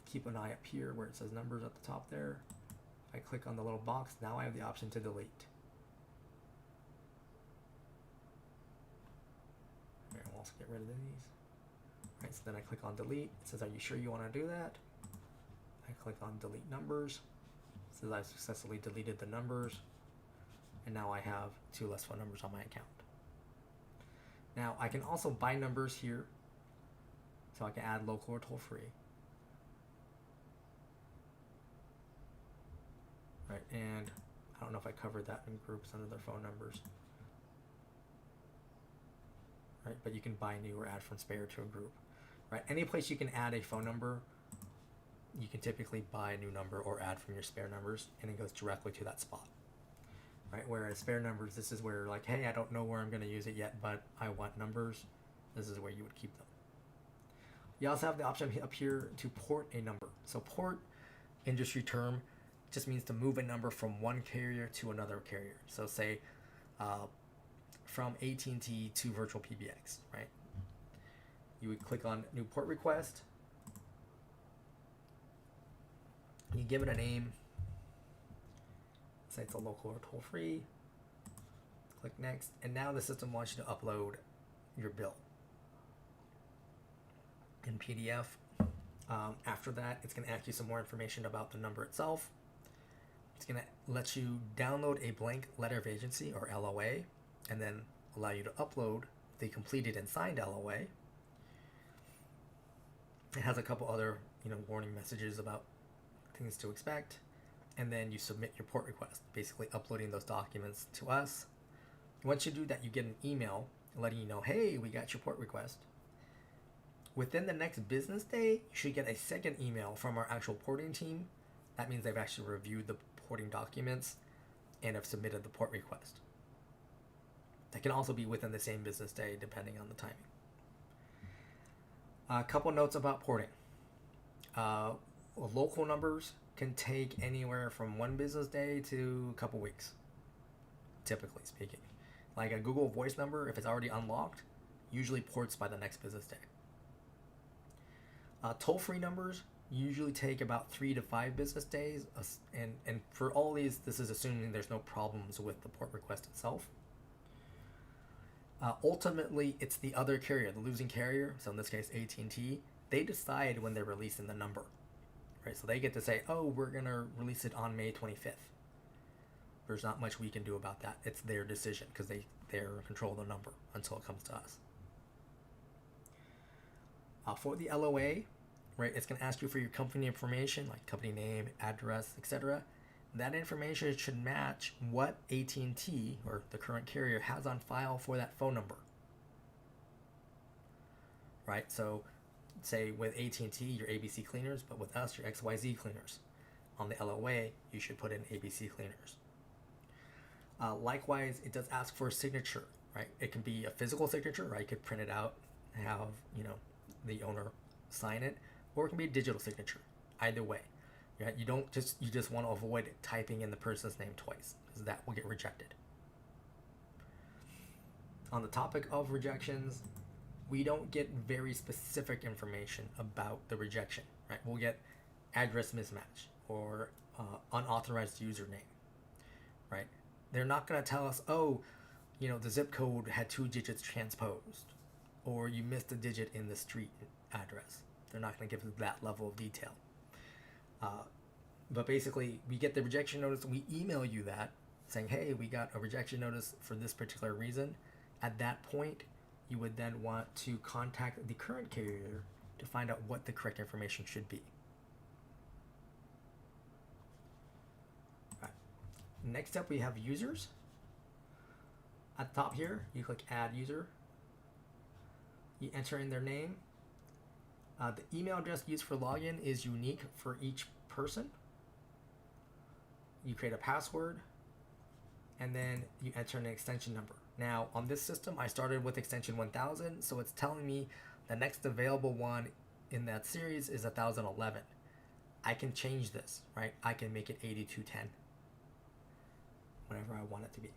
keep an eye up here where it says numbers at the top there. If I click on the little box, now I have the option to delete. Here, I'll also get rid of these. Right, so then I click on delete. It says, are you sure you want to do that? I click on delete numbers. It says I've successfully deleted the numbers. And now I have 2 less phone numbers on my account. Now I can also buy numbers here. So I can add local or toll free. Right, and I don't know if I covered that in groups under their phone numbers. Right, but you can buy new or add from spare to a group. Right, any place you can add a phone number, you can typically buy a new number or add from your spare numbers, and it goes directly to that spot. Right, whereas spare numbers, this is where, like, hey, I don't know where I'm going to use it yet, but I want numbers. This is where you would keep them. You also have the option up here to port a number. So port, industry term, just means to move a number from one carrier to another carrier. So say from AT&T to VirtualPBX, right? You would click on new port request. You give it a name. Say it's a local or toll free. Click next, and now the system wants you to upload your bill in PDF. After that, it's going to ask you some more information about the number itself. It's going to let you download a blank letter of agency, or LOA, and then allow you to upload the completed and signed LOA. It has a couple other warning messages about things to expect. And then you submit your port request, basically uploading those documents to us. Once you do that, you get an email letting you know, hey, we got your port request. Within the next business day, you should get a second email from our actual porting team. That means they've actually reviewed the porting documents and have submitted the port request. That can also be within the same business day, depending on the timing. A couple notes about porting. Local numbers can take anywhere from 1 business day to a couple weeks, typically speaking. Like a Google Voice number, if it's already unlocked, usually ports by the next business day. Toll-free numbers usually take about 3 to 5 business days, and for all these, this is assuming there's no problems with the port request itself. Ultimately, it's the other carrier, the losing carrier, so in this case AT&T, they decide when they're releasing the number. Right, so they get to say, oh, we're going to release it on May 25th. There's not much we can do about that. It's their decision because they're in control of the number until it comes to us. For the LOA, right, it's going to ask you for your company information, like company name, address, etc. That information should match what AT&T, or the current carrier, has on file for that phone number. Right, so say with AT&T, your ABC cleaners, but with us, your XYZ cleaners. On the LOA, you should put in ABC cleaners. Likewise, it does ask for a signature, right? It can be a physical signature, right? You could print it out and have, the owner sign it, or it can be a digital signature. Either way, right? You just want to avoid typing in the person's name twice, because that will get rejected. On the topic of rejections, we don't get very specific information about the rejection, right? We'll get address mismatch or unauthorized username, right? They're not going to tell us, oh, the zip code had 2 digits transposed, or you missed a digit in the street address. They're not going to give us that level of detail. But basically, we get the rejection notice, we email you that, saying, hey, we got a rejection notice for this particular reason. At that point, you would then want to contact the current carrier to find out what the correct information should be. All right. Next up, we have users. At the top here, you click Add User. You enter in their name. The email address used for login is unique for each person. You create a password, and then you enter an extension number. Now, on this system, I started with extension 1000, so it's telling me the next available one in that series is 1011. I can change this, right? I can make it 8210, whatever I want it to be.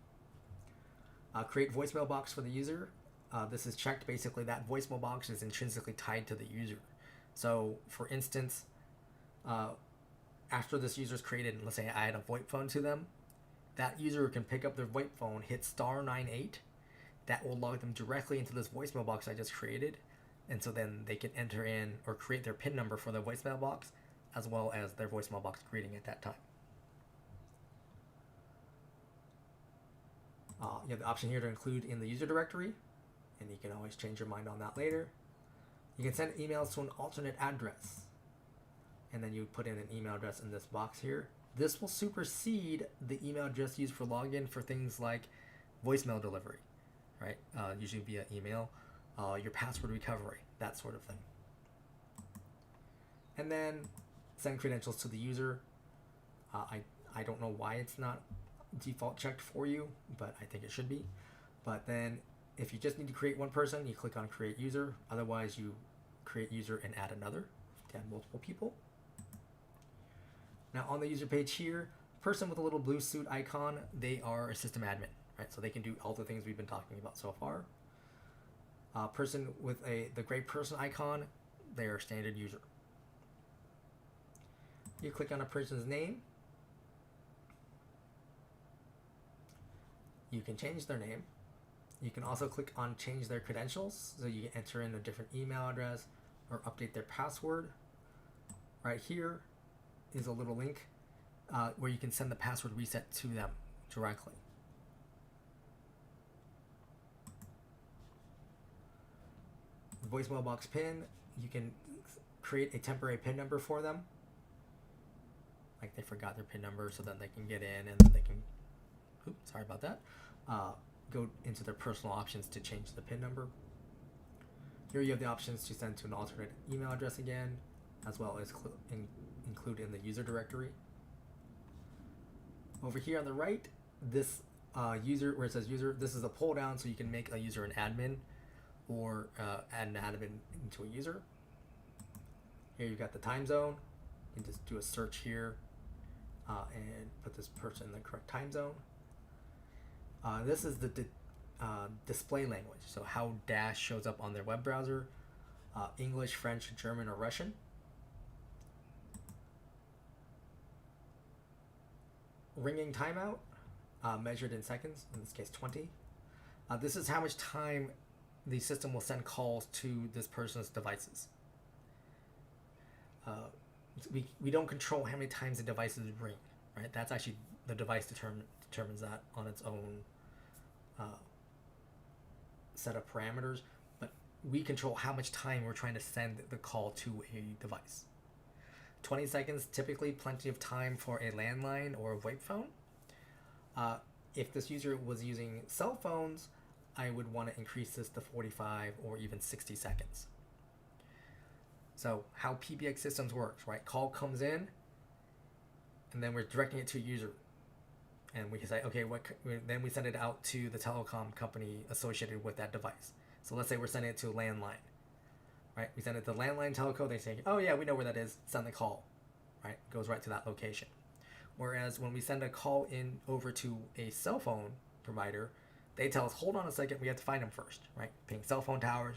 Create voicemail box for the user. This is checked. Basically, that voicemail box is intrinsically tied to the user. So, for instance, after this user is created, let's say I add a VoIP phone to them, that user can pick up their VoIP phone, hit *98. That will log them directly into this voicemail box I just created. And so then they can enter in or create their PIN number for the voicemail box, as well as their voicemail box greeting at that time. You have the option here to include in the user directory, and you can always change your mind on that later. You can send emails to an alternate address, and then you put in an email address in this box here. This will supersede the email address used for login for things like voicemail delivery, right? Usually via email, your password recovery, that sort of thing. And then send credentials to the user. I don't know why it's not default checked for you, but I think it should be. But then if you just need to create one person, you click on create user. Otherwise, you create user and add another to add multiple people. Now on the user page here, person with a little blue suit icon, they are a system admin, right? So they can do all the things we've been talking about so far. Person with the gray person icon, they are a standard user. You click on a person's name. You can change their name. You can also click on change their credentials, so you can enter in a different email address or update their password. Right here is a little link where you can send the password reset to them directly. The voicemail box PIN, you can create a temporary PIN number for them. Like they forgot their PIN number, so then they can get in and then they can, oops, sorry about that, go into their personal options to change the PIN number. Here you have the options to send to an alternate email address again, as well as include in the user directory. Over here on the right, this user, where it says user, this is a pull down, so you can make a user an admin or add an admin into a user. Here you've got the time zone. You can just do a search here and put this person in the correct time zone. This is the display language, so how Dash shows up on their web browser, English, French, German, or Russian. Ringing timeout, measured in seconds, in this case 20. This is how much time the system will send calls to this person's devices. We don't control how many times the devices ring, right? That's actually, the device determines that on its own set of parameters, but we control how much time we're trying to send the call to a device. 20 seconds, typically plenty of time for a landline or a VoIP phone. If this user was using cell phones, I would want to increase this to 45 or even 60 seconds. So how PBX systems works, right? Call comes in, and then we're directing it to a user. and we can say, okay, then we send it out to the telecom company associated with that device. So let's say we're sending it to a landline, right? We send it to the landline telco. They say, oh yeah, we know where that is. Send the call, right? It goes right to that location. Whereas when we send a call in over to a cell phone provider, they tell us, hold on a second, we have to find them first, right? Ping cell phone towers,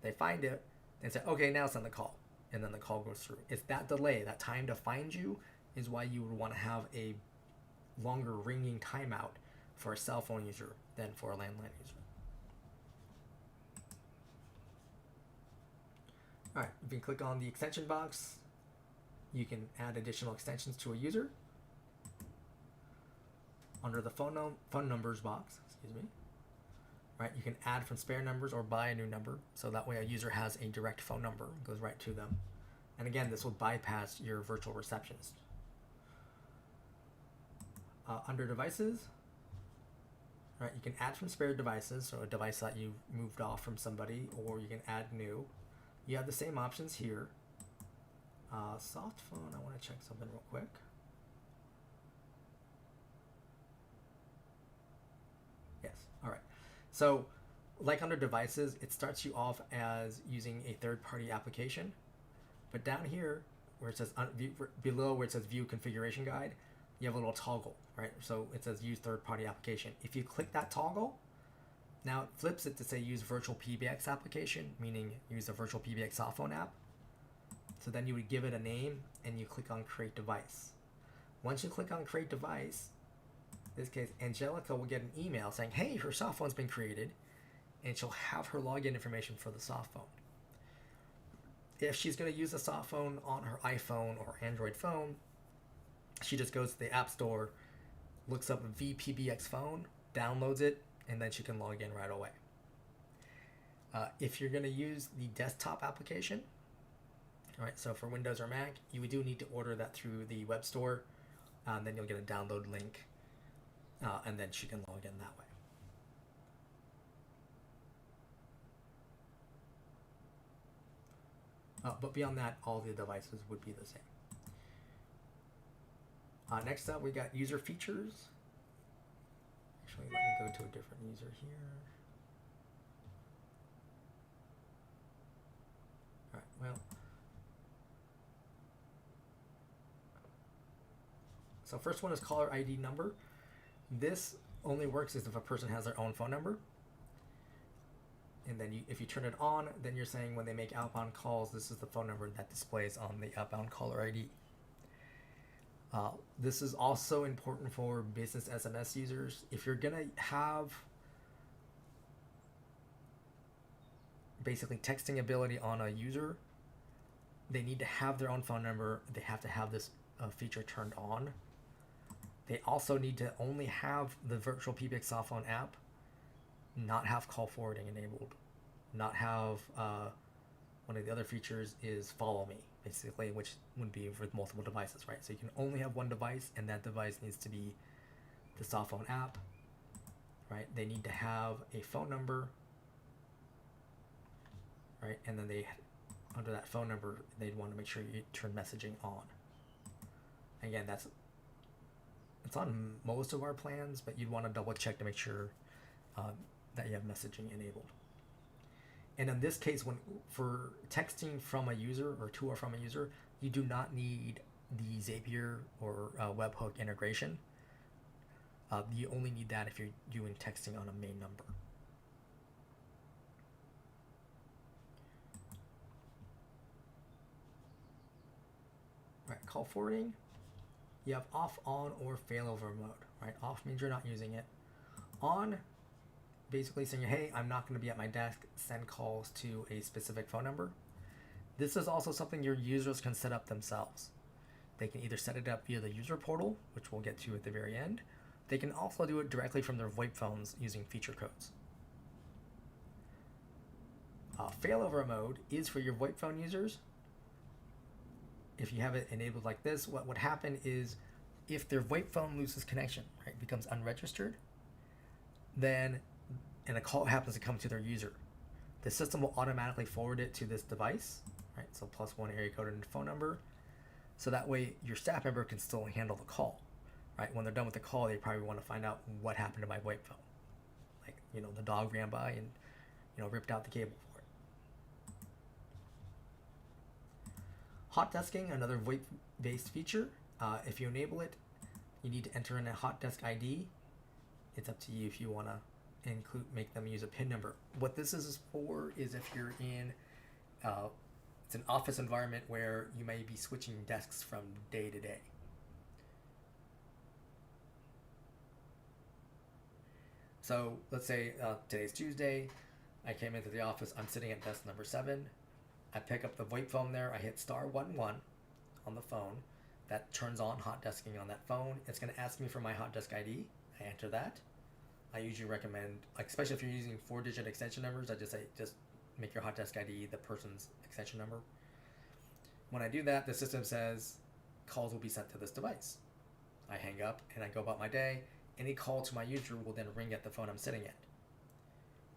they find it, and say, okay, now send the call, and then the call goes through. It's that delay, that time to find you, is why you would want to have a longer ringing timeout for a cell phone user than for a landline user. All right, if you click on the extension box, you can add additional extensions to a user. Under the phone numbers box, right, you can add from spare numbers or buy a new number, so that way a user has a direct phone number, goes right to them. And again, this will bypass your virtual receptionist. Under devices, right, you can add from spare devices, so a device that you moved off from somebody, or you can add new. You have the same options here. Soft phone, I want to check something real quick. Yes, all right. So like under devices, it starts you off as using a third-party application. But down here, where it says below where it says view configuration guide, you have a little toggle, right? So it says use third-party application. If you click that toggle, now it flips it to say use VirtualPBX application, meaning use a VirtualPBX soft phone app. So then you would give it a name and you click on create device. Once you click on create device, in this case, Angelica will get an email saying, hey, her soft phone's been created, and she'll have her login information for the soft phone. If she's going to use a soft phone on her iPhone or Android phone, she just goes to the App Store, looks up VPBX phone, downloads it, and then she can log in right away. If you're going to use the desktop application, all right, so for Windows or Mac, you do need to order that through the web store, and then you'll get a download link, and then she can log in that way. But beyond that, all the devices would be the same. Next up, we got user features. Actually, let me go to a different user here. All right, well. So first one is caller ID number. This only works if a person has their own phone number. And then if you turn it on, then you're saying when they make outbound calls, this is the phone number that displays on the outbound caller ID. This is also important for business SMS users. If you're going to have basically texting ability on a user, they need to have their own phone number. They have to have this feature turned on. They also need to only have the VirtualPBX soft phone app, not have call forwarding enabled, not have one of the other features is follow me, basically, which would be with multiple devices, right? So you can only have one device, and that device needs to be the soft phone app, right? They need to have a phone number, right? And then under that phone number, they'd want to make sure you turn messaging on. Again, it's on most of our plans, but you'd want to double check to make sure that you have messaging enabled. And in this case, for texting from a user or to or from a user, you do not need the Zapier or webhook integration. You only need that if you're doing texting on a main number. All right, call forwarding. You have off, on, or failover mode, right? Off means you're not using it. On, basically saying, hey, I'm not going to be at my desk, send calls to a specific phone number. This is also something your users can set up themselves. They can either set it up via the user portal, which we'll get to at the very end. They can also do it directly from their VoIP phones using feature codes. Failover mode is for your VoIP phone users. If you have it enabled like this, what would happen is if their VoIP phone loses connection, right, becomes unregistered, then, and a call happens to come to their user, the system will automatically forward it to this device, right? So +1 area code and phone number. So that way your staff member can still handle the call, right? When they're done with the call, they probably want to find out what happened to my VoIP phone. Like, the dog ran by and, ripped out the cable for it. Hot desking, another VoIP-based feature. If you enable it, you need to enter in a hot desk ID. It's up to you if you want to make them use a PIN number. What this is for is if you're in it's an office environment where you may be switching desks from day to day. So let's say today's Tuesday. I came into the office. I'm sitting at desk number 7. I pick up the VoIP phone there. I hit *11 on the phone. That turns on hot desking on that phone. It's going to ask me for my hot desk ID. I enter that. I usually recommend, especially if you're using 4-digit extension numbers, I just say just make your hot desk ID the person's extension number. When I do that, the system says calls will be sent to this device. I hang up and I go about my day. Any call to my user will then ring at the phone I'm sitting at.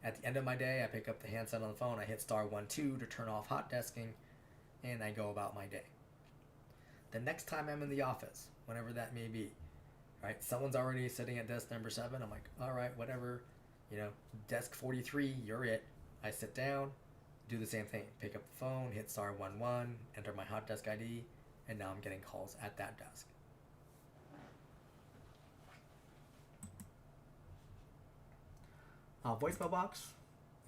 At the end of my day, I pick up the handset on the phone. I hit *12 to turn off hot desking, and I go about my day. The next time I'm in the office, whenever that may be, right? Someone's already sitting at desk number 7. I'm like, all right, whatever, desk 43, you're it. I sit down, do the same thing. Pick up the phone, hit *11, enter my hot desk ID, and now I'm getting calls at that desk. Voicemail box,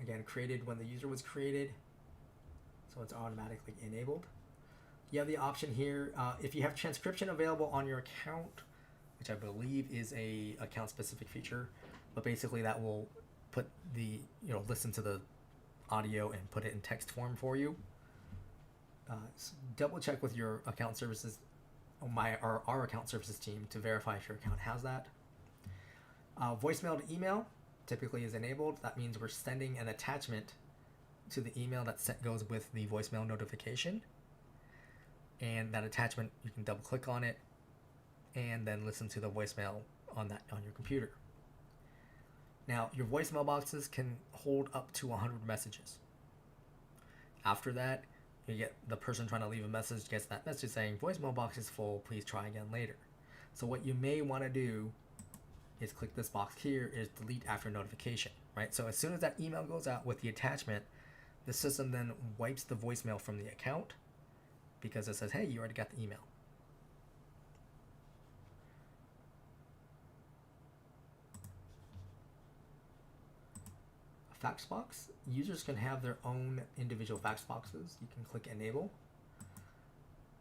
again, created when the user was created, so it's automatically enabled. You have the option here, if you have transcription available on your account, which I believe is a account specific feature, but basically that will put the, listen to the audio and put it in text form for you. So double check with your account services, our account services team, to verify if your account has that. Voicemail to email typically is enabled. That means we're sending an attachment to the email that goes with the voicemail notification. And that attachment, you can double click on it and then listen to the voicemail on your computer. Now, your voicemail boxes can hold up to 100 messages. After that, you get the person trying to leave a message gets that message saying voicemail box is full, please try again later. So what you may want to do is click this box here, is delete after notification, right? So as soon as that email goes out with the attachment, the system then wipes the voicemail from the account because it says, hey, you already got the email. A fax box. Users can have their own individual fax boxes. You can click enable.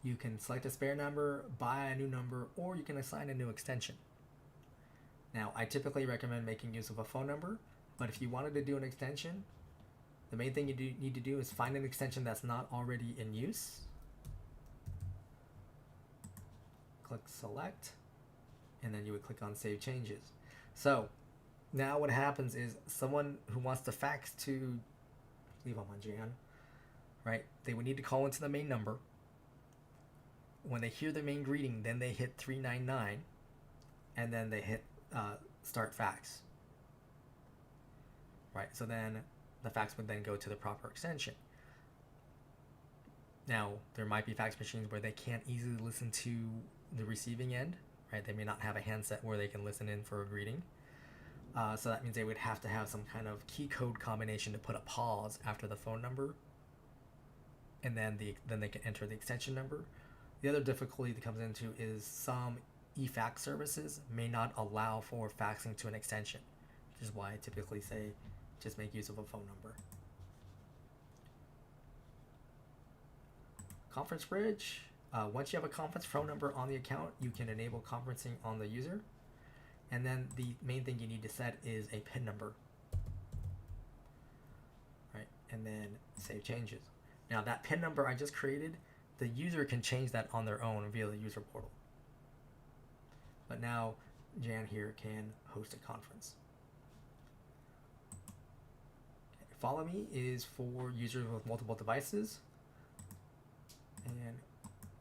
You can select a spare number, buy a new number, or you can assign a new extension. Now, I typically recommend making use of a phone number, but if you wanted to do an extension, the main thing you need to do is find an extension that's not already in use. Click select, and then you would click on save changes. So now what happens is someone who wants to fax to, leave on Jan, right? They would need to call into the main number. When they hear the main greeting, then they hit 399, and then they hit start fax. Right, so then the fax would then go to the proper extension. Now, there might be fax machines where they can't easily listen to the receiving end, right? They may not have a handset where they can listen in for a greeting. So that means they would have to have some kind of key code combination to put a pause after the phone number, and then they can enter the extension number. The other difficulty that comes into is some eFax services may not allow for faxing to an extension, which is why I typically say just make use of a phone number. Conference bridge. Once you have a conference phone number on the account, you can enable conferencing on the user. And then the main thing you need to set is a PIN number. Right, and then save changes. Now that PIN number I just created, the user can change that on their own via the user portal. But now Jan here can host a conference. Follow Me is for users with multiple devices. And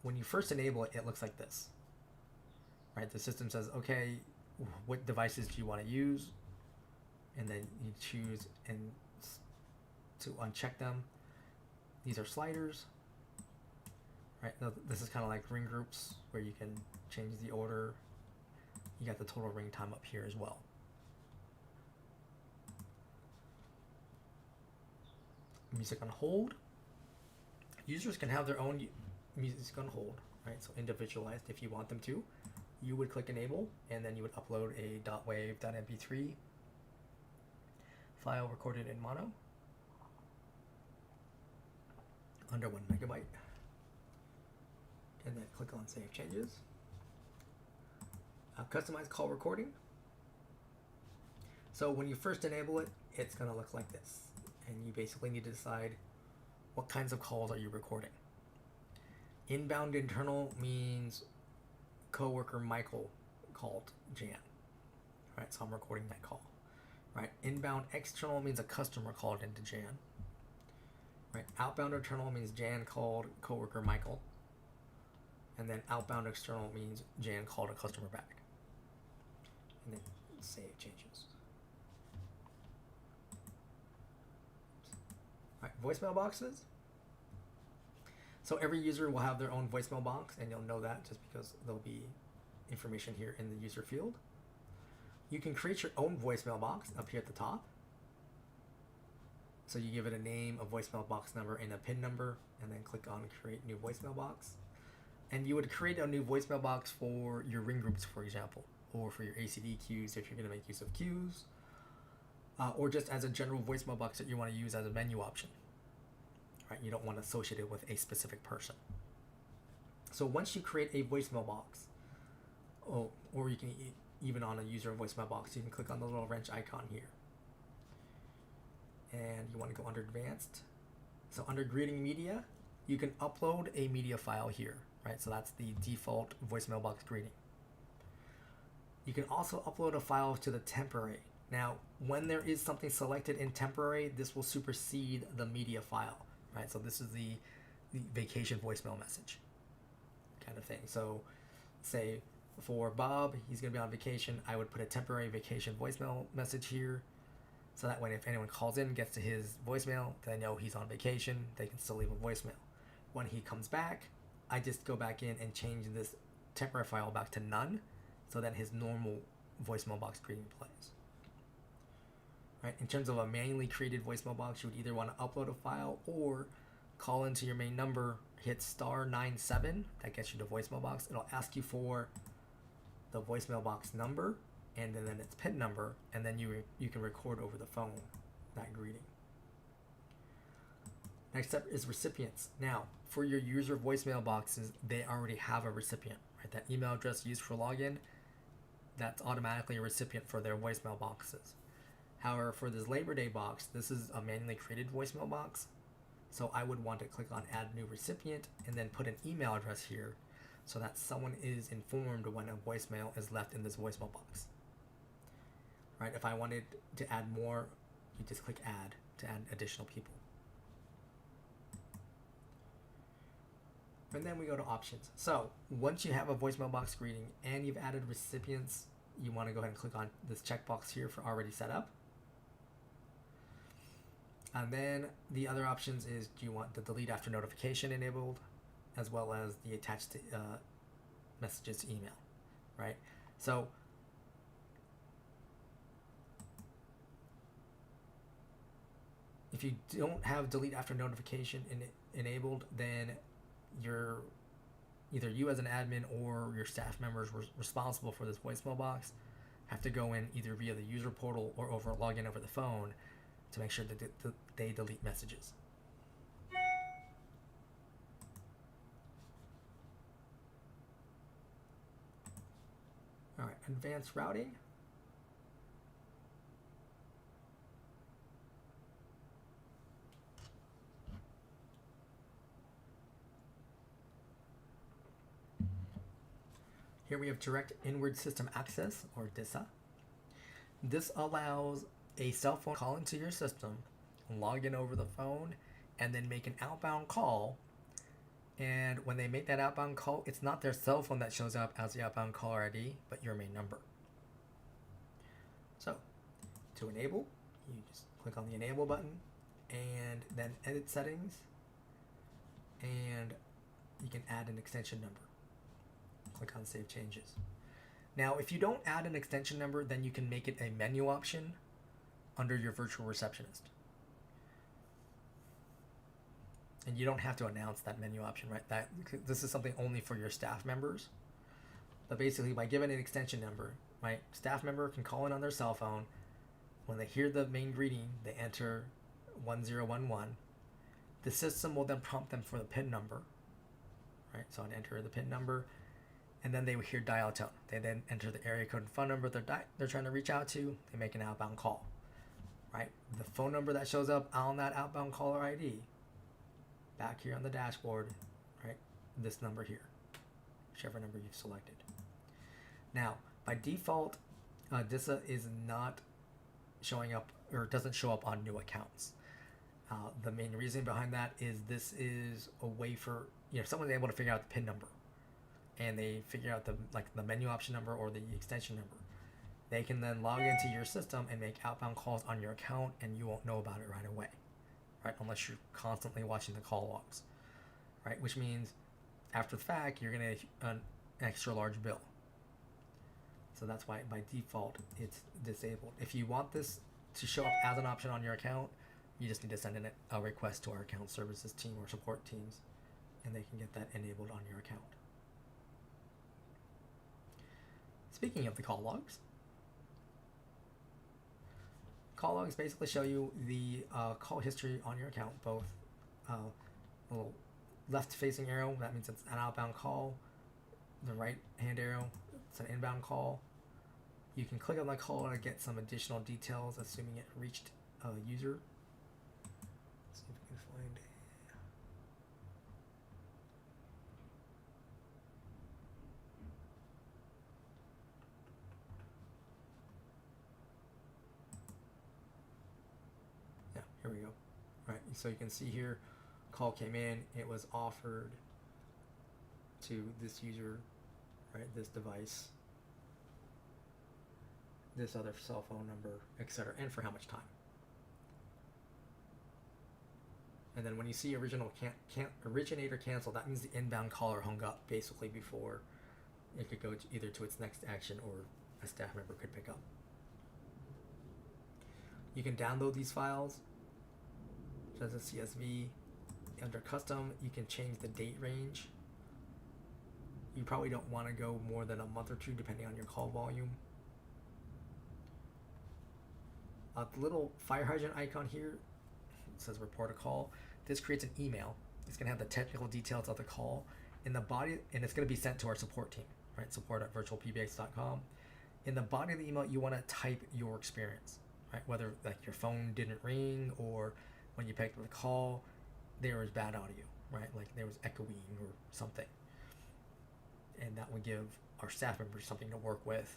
when you first enable it, it looks like this. Right? The system says, okay, what devices do you want to use? And then you choose and to uncheck them. These are sliders. Right? Now, this is kind of like ring groups where you can change the order you got the total ring time up here as well. Music on hold. Users can have their own music on hold, right? So individualized if you want them to. You would click enable, and then you would upload a .wave.mp3 file recorded in mono under 1 megabyte. And then click on Save Changes. Customize call recording. So when you first enable it, it's going to look like this. And you basically need to decide what kinds of calls are you recording. Inbound internal means coworker Michael called Jan. Right, so I'm recording that call. Right, inbound external means a customer called into Jan. Right, outbound internal means Jan called coworker Michael. And then outbound external means Jan called a customer back. And then save changes. All right, voicemail boxes. So every user will have their own voicemail box, and you'll know that just because there'll be information here in the user field. You can create your own voicemail box up here at the top. So you give it a name, a voicemail box number, and a PIN number, and then click on Create New Voicemail Box. And you would create a new voicemail box for your ring groups, for example, or for your ACD queues if you're going to make use of queues, or just as a general voicemail box that you want to use as a menu option. Right? You don't want to associate it with a specific person. So once you create a voicemail box, or you can even on a user voicemail box, you can click on the little wrench icon here. And you want to go under Advanced. So under Greeting Media, you can upload a media file here, right? So that's the default voicemail box greeting. You can also upload a file to the temporary. Now, when there is something selected in temporary, this will supersede the media file, right? So this is the vacation voicemail message kind of thing. So say for Bob, he's going to be on vacation, I would put a temporary vacation voicemail message here. So that way if anyone calls in and gets to his voicemail, they know he's on vacation, they can still leave a voicemail. When he comes back, I just go back in and change this temporary file back to none, so that his normal voicemail box greeting plays. Right? In terms of a manually created voicemail box, you would either want to upload a file or call into your main number, hit *97, that gets you the voicemail box. It'll ask you for the voicemail box number and then its PIN number, and then you can record over the phone that greeting. Next step is recipients. Now, for your user voicemail boxes, they already have a recipient, right? That email address used for login, that's automatically a recipient for their voicemail boxes. However, for this Labor Day box, this is a manually created voicemail box. So I would want to click on Add New Recipient and then put an email address here so that someone is informed when a voicemail is left in this voicemail box. Right? If I wanted to add more, you just click Add to add additional people. And then we go to options. So once you have a voicemail box greeting and you've added recipients, you want to go ahead and click on this checkbox here for already set up. And then the other options is, do you want the delete after notification enabled, as well as the attached messages to email, right? So if you don't have delete after notification enabled, then either you as an admin or your staff members responsible for this voicemail box have to go in either via the user portal or login over the phone to make sure that they delete messages. All right, advanced routing. Here we have Direct Inward System Access, or DISA. This allows a cell phone call into your system, log in over the phone, and then make an outbound call. And when they make that outbound call, it's not their cell phone that shows up as the outbound caller ID, but your main number. So, to enable, you just click on the Enable button, and then Edit Settings, and you can add an extension number. Click on Save Changes. Now, if you don't add an extension number, then you can make it a menu option under your virtual receptionist. And you don't have to announce that menu option, right? This is something only for your staff members. But basically, by giving an extension number, right, staff member can call in on their cell phone. When they hear the main greeting, they enter 1011. The system will then prompt them for the PIN number, right? So I'd enter the PIN number, and then they will hear dial tone. They then enter the area code and phone number they're trying to reach out to. They make an outbound call, right? The phone number that shows up on that outbound caller ID, back here on the dashboard, right? This number here, whichever number you've selected. Now, by default, DISA is not showing up, or doesn't show up on new accounts. The main reason behind that is this is a way for, if someone's able to figure out the PIN number and they figure out the menu option number or the extension number, they can then log into your system and make outbound calls on your account, and you won't know about it right away, right? Unless you're constantly watching the call logs, right? Which means after the fact, you're going to get an extra large bill. So that's why by default it's disabled. If you want this to show up as an option on your account, you just need to send in a request to our account services team or support teams, and they can get that enabled on your account. Speaking of the call logs basically show you the call history on your account, both a little left-facing arrow, that means it's an outbound call. The right-hand arrow, it's an inbound call. You can click on the call to get some additional details, assuming it reached a user. Let's see if we can find it. Yeah, here we go. All right, so you can see here, call came in, it was offered to this user, right, this device, this other cell phone number, etc., and for how much time. And then when you see originator cancel, that means the inbound caller hung up basically before it could go either to its next action or a staff member could pick up. You can download these files as a CSV. Under custom, you can change the date range. You probably don't want to go more than a month or two depending on your call volume. The little fire hydrant icon here, it says report a call. This creates an email. It's going to have the technical details of the call in the body, and it's going to be sent to our support team, right? support@virtualpbx.com. In the body of the email, you want to type your experience, right? Whether like your phone didn't ring or when you picked up the call, there was bad audio, right? Like there was echoing or something. And that would give our staff members something to work with,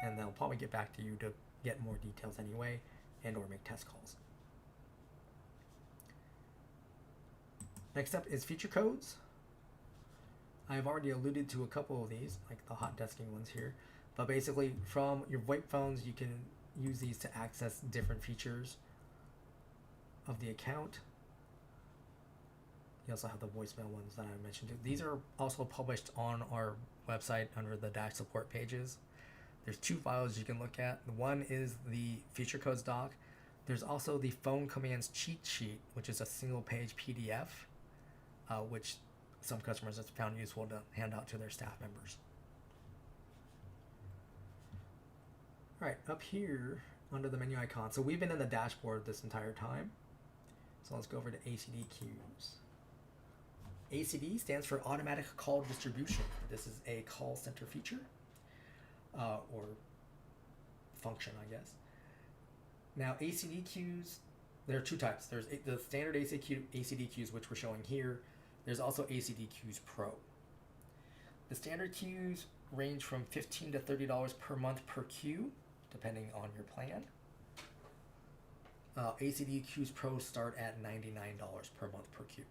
and they'll probably get back to you to get more details anyway, and or make test calls. Next up is feature codes. I've already alluded to a couple of these, like the hot desking ones here, but basically from your VoIP phones, you can use these to access different features of the account. You also have the voicemail ones that I mentioned. These are also published on our website under the Dash support pages. There's two files you can look at. One is the feature codes doc. There's also the phone commands cheat sheet, which is a single page PDF, which some customers have found useful to hand out to their staff members. All right, up here under the menu icon. So we've been in the dashboard this entire time. So let's go over to ACD queues. ACD stands for Automatic Call Distribution. This is a call center feature or function, I guess. Now, ACD queues, there are two types. There's the standard ACD queues, which we're showing here. There's also ACD queues Pro. The standard queues range from $15 to $30 per month per queue, depending on your plan. ACD queues Pro start at $99 per month per queue.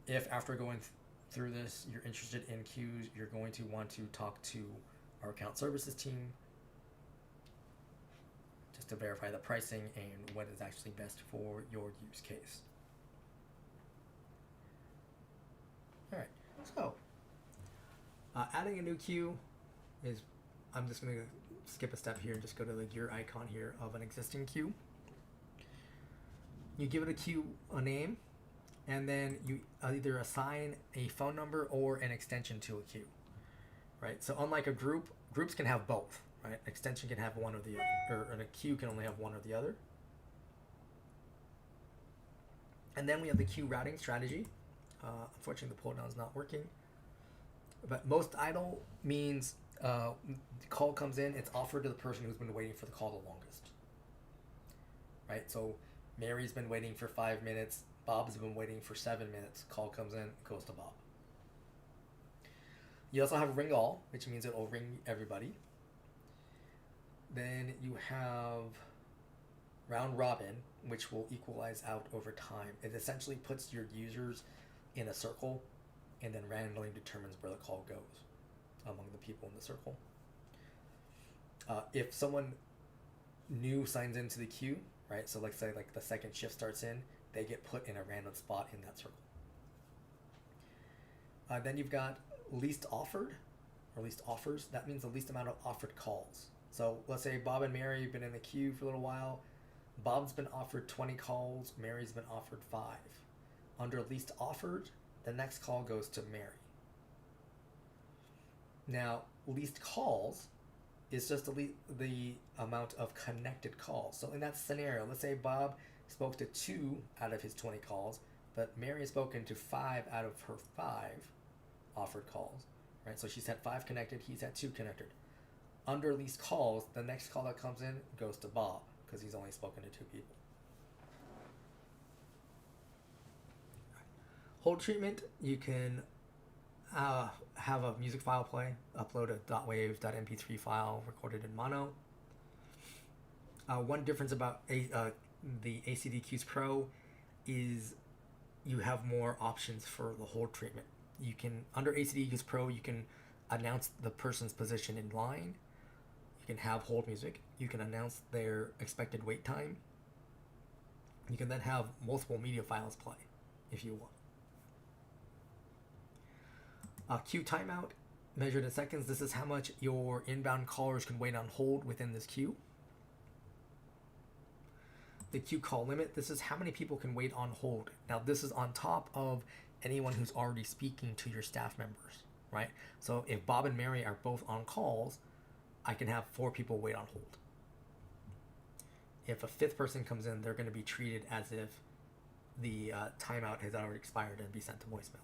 If after going through this, you're interested in queues, you're going to want to talk to our account services team just to verify the pricing and what is actually best for your use case. All right, so Adding a new queue is, I'm just going to skip a step here and just go to the gear icon here of an existing queue. You give it a queue a name, and then you either assign a phone number or an extension to a queue, right? So unlike a group, groups can have both, right? Extension can have one or the other, and a queue can only have one or the other. And then we have the queue routing strategy. Unfortunately, the pull down is not working. But most idle means the call comes in, it's offered to the person who's been waiting for the call the longest, right? So Mary's been waiting for 5 minutes. Bob's been waiting for 7 minutes. Call comes in, goes to Bob. You also have ring all, which means it will ring everybody. Then you have round robin, which will equalize out over time. It essentially puts your users in a circle and then randomly determines where the call goes among the people in the circle. If someone new signs into the queue, right? So let's say like the second shift starts in, they get put in a random spot in that circle. Then you've got least offered, or least offers. That means the least amount of offered calls. So let's say Bob and Mary have been in the queue for a little while. Bob's been offered 20 calls. Mary's been offered 5. Under least offered, the next call goes to Mary. Now, least calls is just the amount of connected calls. So in that scenario, let's say Bob spoke to 2 out of his 20 calls, but Mary has spoken to 5 out of her 5 offered calls, right? So she's had 5 connected, he's had 2 connected. Under least calls, the next call that comes in goes to Bob because he's only spoken to 2 people. Hold treatment, you can have a music file play, upload a .wav.mp3 file recorded in mono. One difference about the ACD Queues Pro is you have more options for the hold treatment. You can, under ACD Queues Pro, you can announce the person's position in line. You can have hold music. You can announce their expected wait time. You can then have multiple media files play if you want. Queue timeout, measured in seconds. This is how much your inbound callers can wait on hold within this queue. The queue call limit, this is how many people can wait on hold. Now this is on top of anyone who's already speaking to your staff members, right? So if Bob and Mary are both on calls, I can have 4 people wait on hold. If a 5th person comes in, they're going to be treated as if the timeout has already expired and be sent to voicemail.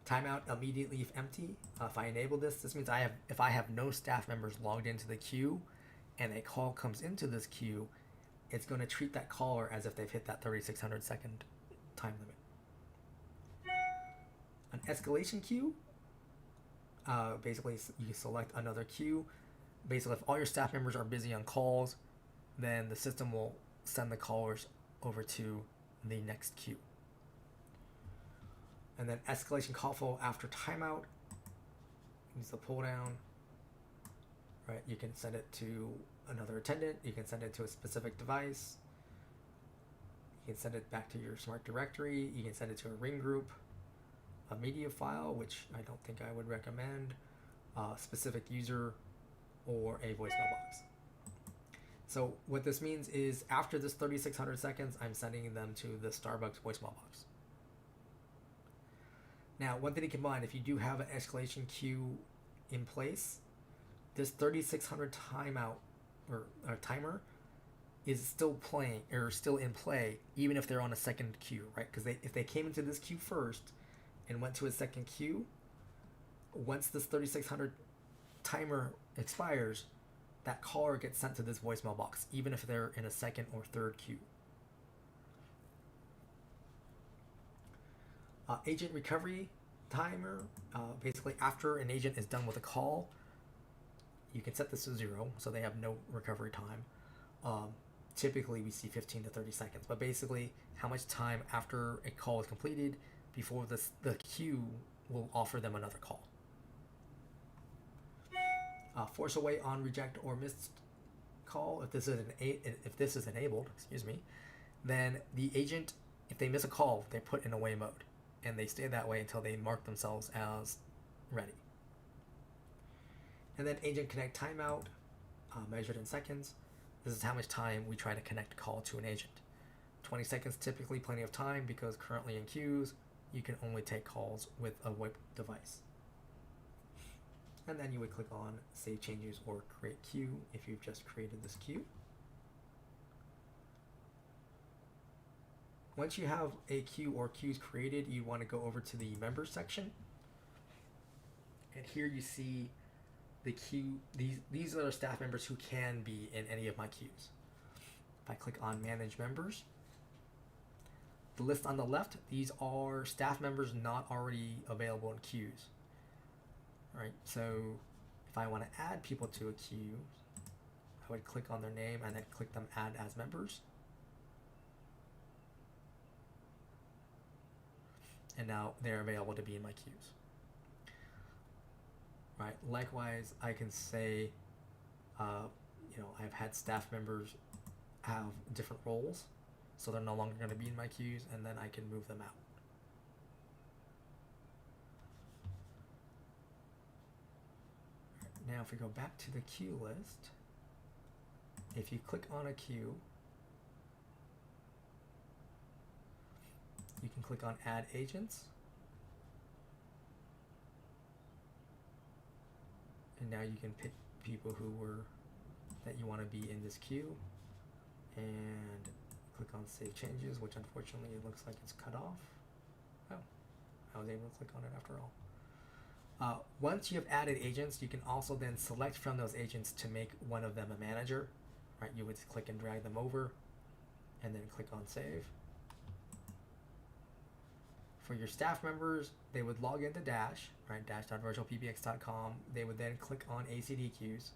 Timeout immediately if empty. If I enable this, this means if I have no staff members logged into the queue and a call comes into this queue, it's going to treat that caller as if they've hit that 3,600 second time limit. An escalation queue, basically you select another queue. Basically, if all your staff members are busy on calls, then the system will send the callers over to the next queue. And then escalation call flow after timeout. Use the pull down. Right, you can send it to another attendant. You can send it to a specific device. You can send it back to your smart directory. You can send it to a ring group, a media file, which I don't think I would recommend, a specific user, or a voicemail box. So what this means is after this 3,600 seconds, I'm sending them to the Starbucks voicemail box. Now, one thing to keep in mind, if you do have an escalation queue in place, this 3,600 timeout or timer is still playing or still in play, even if they're on a second queue, right? Because if they came into this queue first and went to a second queue, once this 3,600 timer expires, that caller gets sent to this voicemail box, even if they're in a second or third queue. Agent recovery timer, basically after an agent is done with a call, you can set this to 0, so they have no recovery time. Typically we see 15 to 30 seconds, but basically how much time after a call is completed before the queue will offer them another call. Force away on reject or missed call, if this is enabled, then the agent, if they miss a call, they're put in away mode, and they stay that way until they mark themselves as ready. And then agent connect timeout, measured in seconds. This is how much time we try to connect a call to an agent. 20 seconds typically plenty of time because currently in queues, you can only take calls with a VoIP device. And then you would click on Save Changes or Create Queue if you've just created this queue. Once you have a queue or queues created, you want to go over to the Members section. And here you see the queue. These are the staff members who can be in any of my queues. If I click on Manage Members, the list on the left, these are staff members not already available in queues. All right, so if I want to add people to a queue, I would click on their name and then click them Add as Members. And now they're available to be in my queues. Right. Likewise, I can say, I've had staff members have different roles, so they're no longer going to be in my queues, and then I can move them out. Now, if we go back to the queue list, if you click on a queue, you can click on Add Agents. And now you can pick people that you want to be in this queue, and click on Save Changes, which unfortunately it looks like it's cut off. Oh, I was able to click on it after all. Once you have added agents, you can also then select from those agents to make one of them a manager. Right, you would click and drag them over, and then click on Save. For your staff members, they would log into Dash, right, dash.virtualpbx.com. They would then click on ACD queues,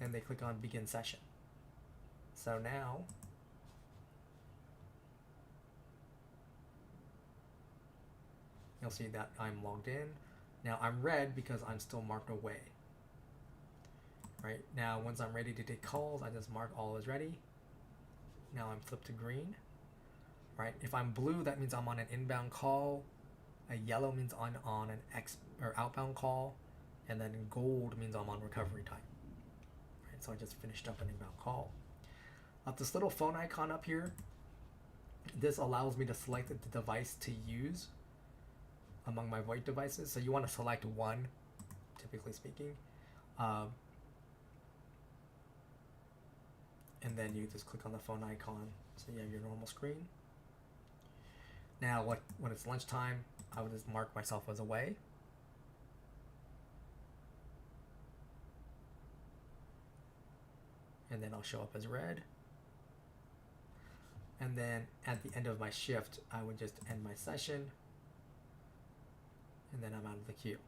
and they click on Begin Session. So now, you'll see that I'm logged in. Now I'm red because I'm still marked away. Right, now once I'm ready to take calls, I just mark all as ready. Now I'm flipped to green. Right, if I'm blue, that means I'm on an inbound call. A yellow means I'm on an outbound call, and then gold means I'm on recovery time. Right, so I just finished up an inbound call. This little phone icon up here, this allows me to select the device to use among my VoIP devices. So you want to select one, typically speaking, and then you just click on the phone icon, so you have your normal screen. Now, when it's lunchtime, I would just mark myself as away. And then I'll show up as red. And then at the end of my shift, I would just end my session. And then I'm out of the queue.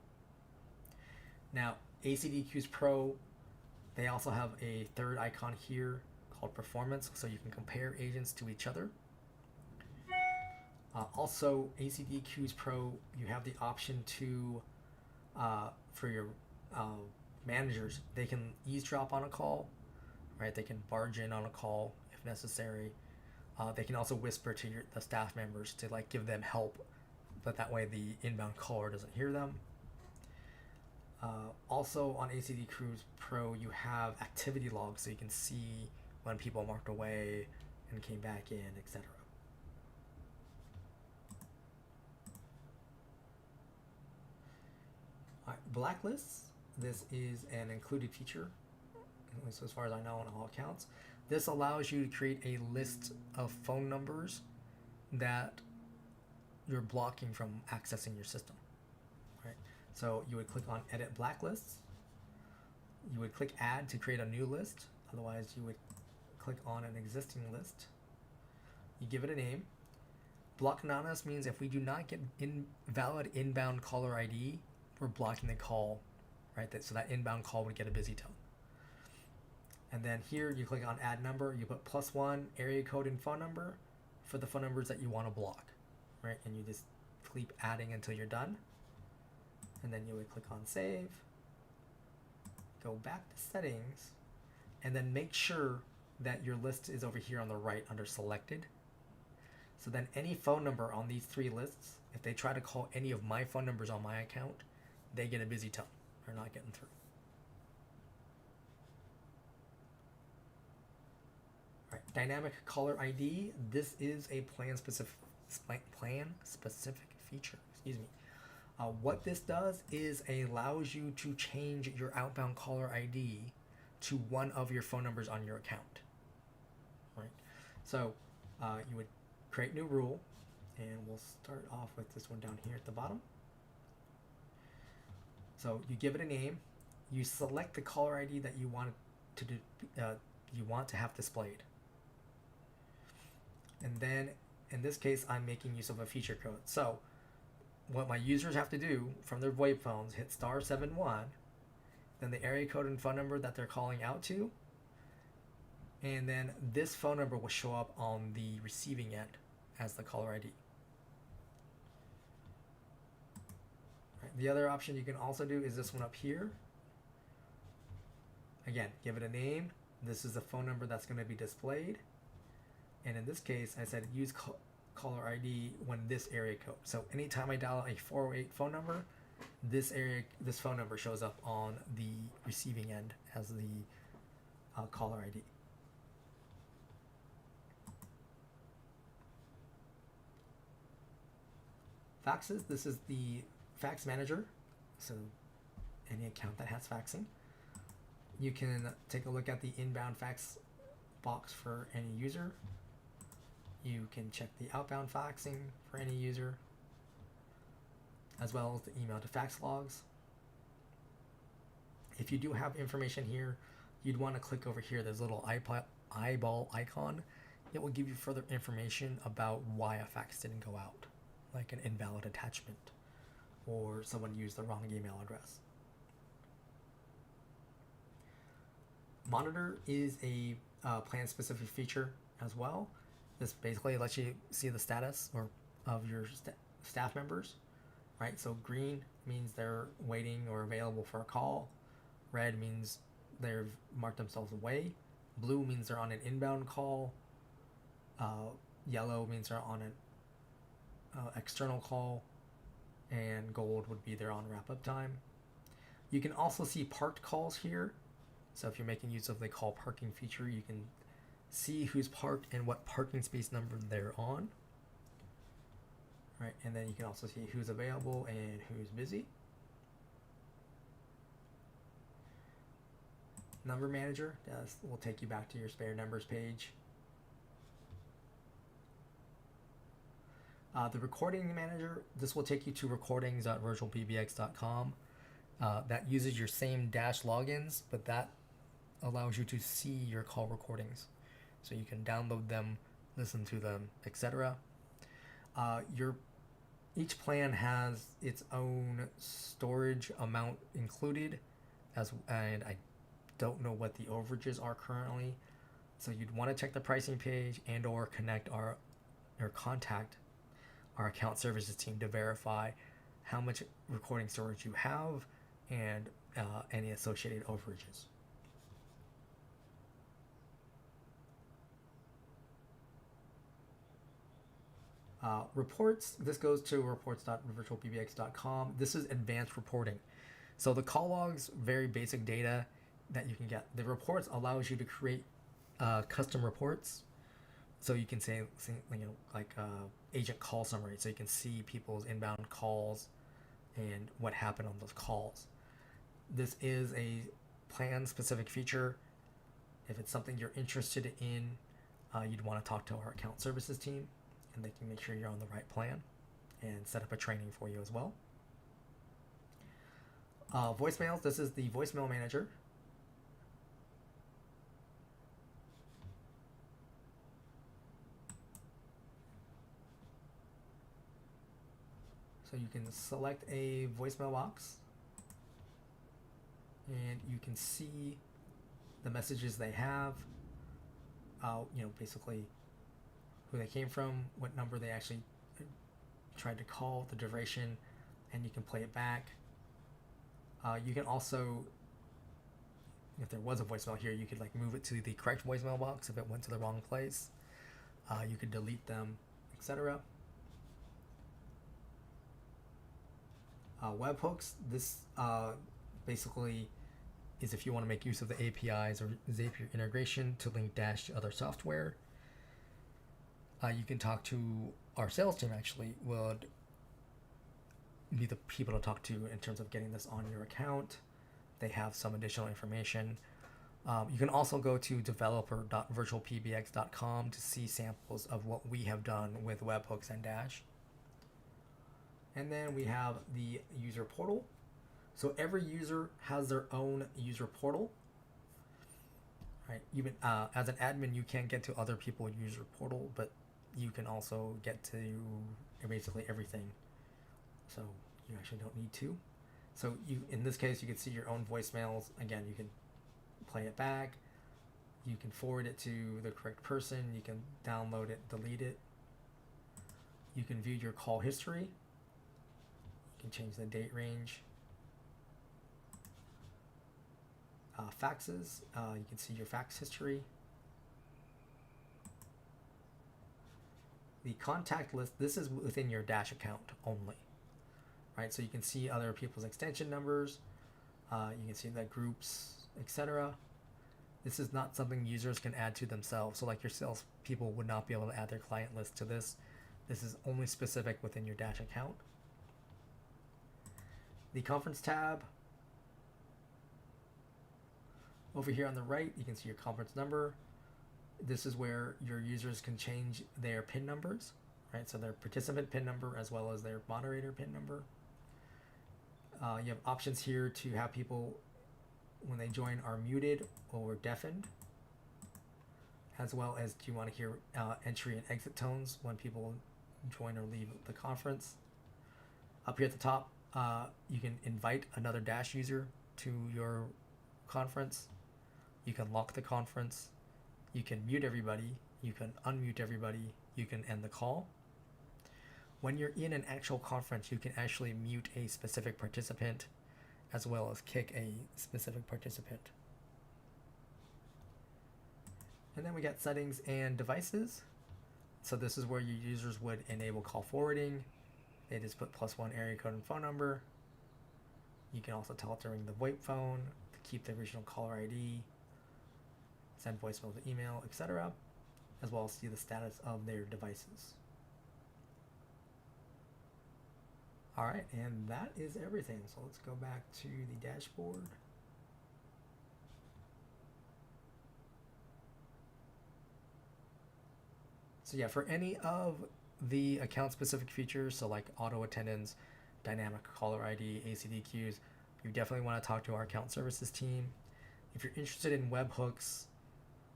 Now, ACD Queues Pro, they also have a third icon here called Performance, so you can compare agents to each other. Also, ACD Queues Pro, you have the option to, for your managers, they can eavesdrop on a call, right? They can barge in on a call if necessary. They can also whisper to the staff members to give them help, but that way the inbound caller doesn't hear them. Also on ACD Queues Pro, you have activity logs, so you can see when people marked away and came back in, etc. Blacklists, this is an included feature, at least as far as I know on all accounts. This allows you to create a list of phone numbers that you're blocking from accessing your system. Right? So you would click on Edit Blacklists. You would click Add to create a new list. Otherwise, you would click on an existing list. You give it a name. Block Anonymous means if we do not get valid inbound caller ID, we're blocking the call, right? So that inbound call would get a busy tone. And then here you click on Add Number. You put +1 area code and phone number for the phone numbers that you want to block, right? And you just keep adding until you're done. And then you would click on Save. Go back to Settings, and then make sure that your list is over here on the right under Selected. So then any phone number on these three lists If they try to call any of my phone numbers on my account, they get a busy tone. They're not getting through. All right, dynamic caller ID. This is a plan specific feature. Excuse me. What this does is it allows you to change your outbound caller ID to one of your phone numbers on your account. Right. So you would create new rule, and we'll start off with this one down here at the bottom. So you give it a name, you select the caller ID that you want to do, you want to have displayed, and then in this case I'm making use of a feature code. So what my users have to do from their VoIP phones, hit *71, then the area code and phone number that they're calling out to, and then this phone number will show up on the receiving end as the caller ID. Right, the other option you can also do is this one up here. Again, give it a name. This is the phone number that's going to be displayed. And in this case, I said use caller ID when this area code. So anytime I dial a 408 phone number, this phone number shows up on the receiving end as the caller ID. Faxes. This is the fax manager. So any account that has faxing, you can take a look at the inbound fax box for any user. You can check the outbound faxing for any user, as well as the email to fax logs. If you do have information here, you'd want to click over here. There's a little eyeball icon. It will give you further information about why a fax didn't go out, like an invalid attachment or someone used the wrong email address. Monitor is a plan-specific feature as well. This basically lets you see the status of your staff members, right? So green means they're waiting or available for a call. Red means they've marked themselves away. Blue means they're on an inbound call. Yellow means they're on an external call. And gold would be they're on wrap-up time. You can also see parked calls here. So if you're making use of the call parking feature, you can see who's parked and what parking space number they're on. Right, and then you can also see who's available and who's busy. Number manager will take you back to your spare numbers page. The recording manager, this will take you to recordings.virtualpbx.com. That uses your same dash logins, but that allows you to see your call recordings. So you can download them, listen to them, etc. Each plan has its own storage amount included, and I don't know what the overages are currently. So you'd want to check the pricing page and or contact our account services team to verify how much recording storage you have and any associated overages. Reports, this goes to reports.virtualpbx.com. This is advanced reporting. So the call logs, very basic data that you can get. The reports allows you to create custom reports. So you can say like agent call summary. So you can see people's inbound calls and what happened on those calls. This is a plan specific feature. If it's something you're interested in, you'd want to talk to our account services team, and they can make sure you're on the right plan and set up a training for you as well. Voicemails, this is the voicemail manager. So you can select a voicemail box and you can see the messages they have, basically who they came from, what number they actually tried to call, the duration, and you can play it back. You can also, if there was a voicemail here, you could move it to the correct voicemail box if it went to the wrong place. You could delete them, etc. Webhooks, this basically is if you want to make use of the APIs or Zapier integration to link Dash to other software. You can talk to our sales team, actually would be the people to talk to in terms of getting this on your account. They have some additional information. You can also go to developer.virtualpbx.com to see samples of what we have done with webhooks and Dash. And then we have the user portal. So every user has their own user portal. Right? Even as an admin, you can't get to other people's user portal, but you can also get to basically everything. So you actually don't need to. So you, in this case, you can see your own voicemails. Again, you can play it back. You can forward it to the correct person. You can download it, delete it. You can view your call history. You can change the date range. Faxes, you can see your fax history. The contact list, this is within your Dash account only, right? So you can see other people's extension numbers, you can see the groups, etc. This is not something users can add to themselves. So like your sales people would not be able to add their client list to this. This is only specific within your Dash account. The conference tab. Over here on the right, you can see your conference number. This is where your users can change their PIN numbers, right? So their participant PIN number as well as their moderator PIN number. You have options here to have people, when they join, are muted or deafened, as well as do you want to hear entry and exit tones when people join or leave the conference. Up here at the top, you can invite another Dash user to your conference. You can lock the conference. You can mute everybody. You can unmute everybody. You can end the call. When you're in an actual conference, you can actually mute a specific participant as well as kick a specific participant. And then we got settings and devices. So this is where your users would enable call forwarding. They just put +1 area code and phone number. You can also tell it to ring the VoIP phone, to keep the original caller ID, send voicemail to email, etc., as well as see the status of their devices. All right, and that is everything. So let's go back to the dashboard. So yeah, for any of the account-specific features, so like auto attendance, dynamic caller ID, ACDQs, you definitely want to talk to our account services team. If you're interested in webhooks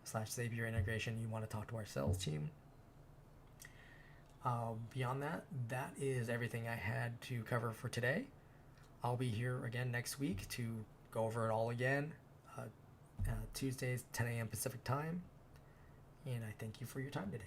/ Zapier integration, you want to talk to our sales team. Beyond that, that is everything I had to cover for today. I'll be here again next week to go over it all again, Tuesdays, 10 a.m. Pacific time. And I thank you for your time today.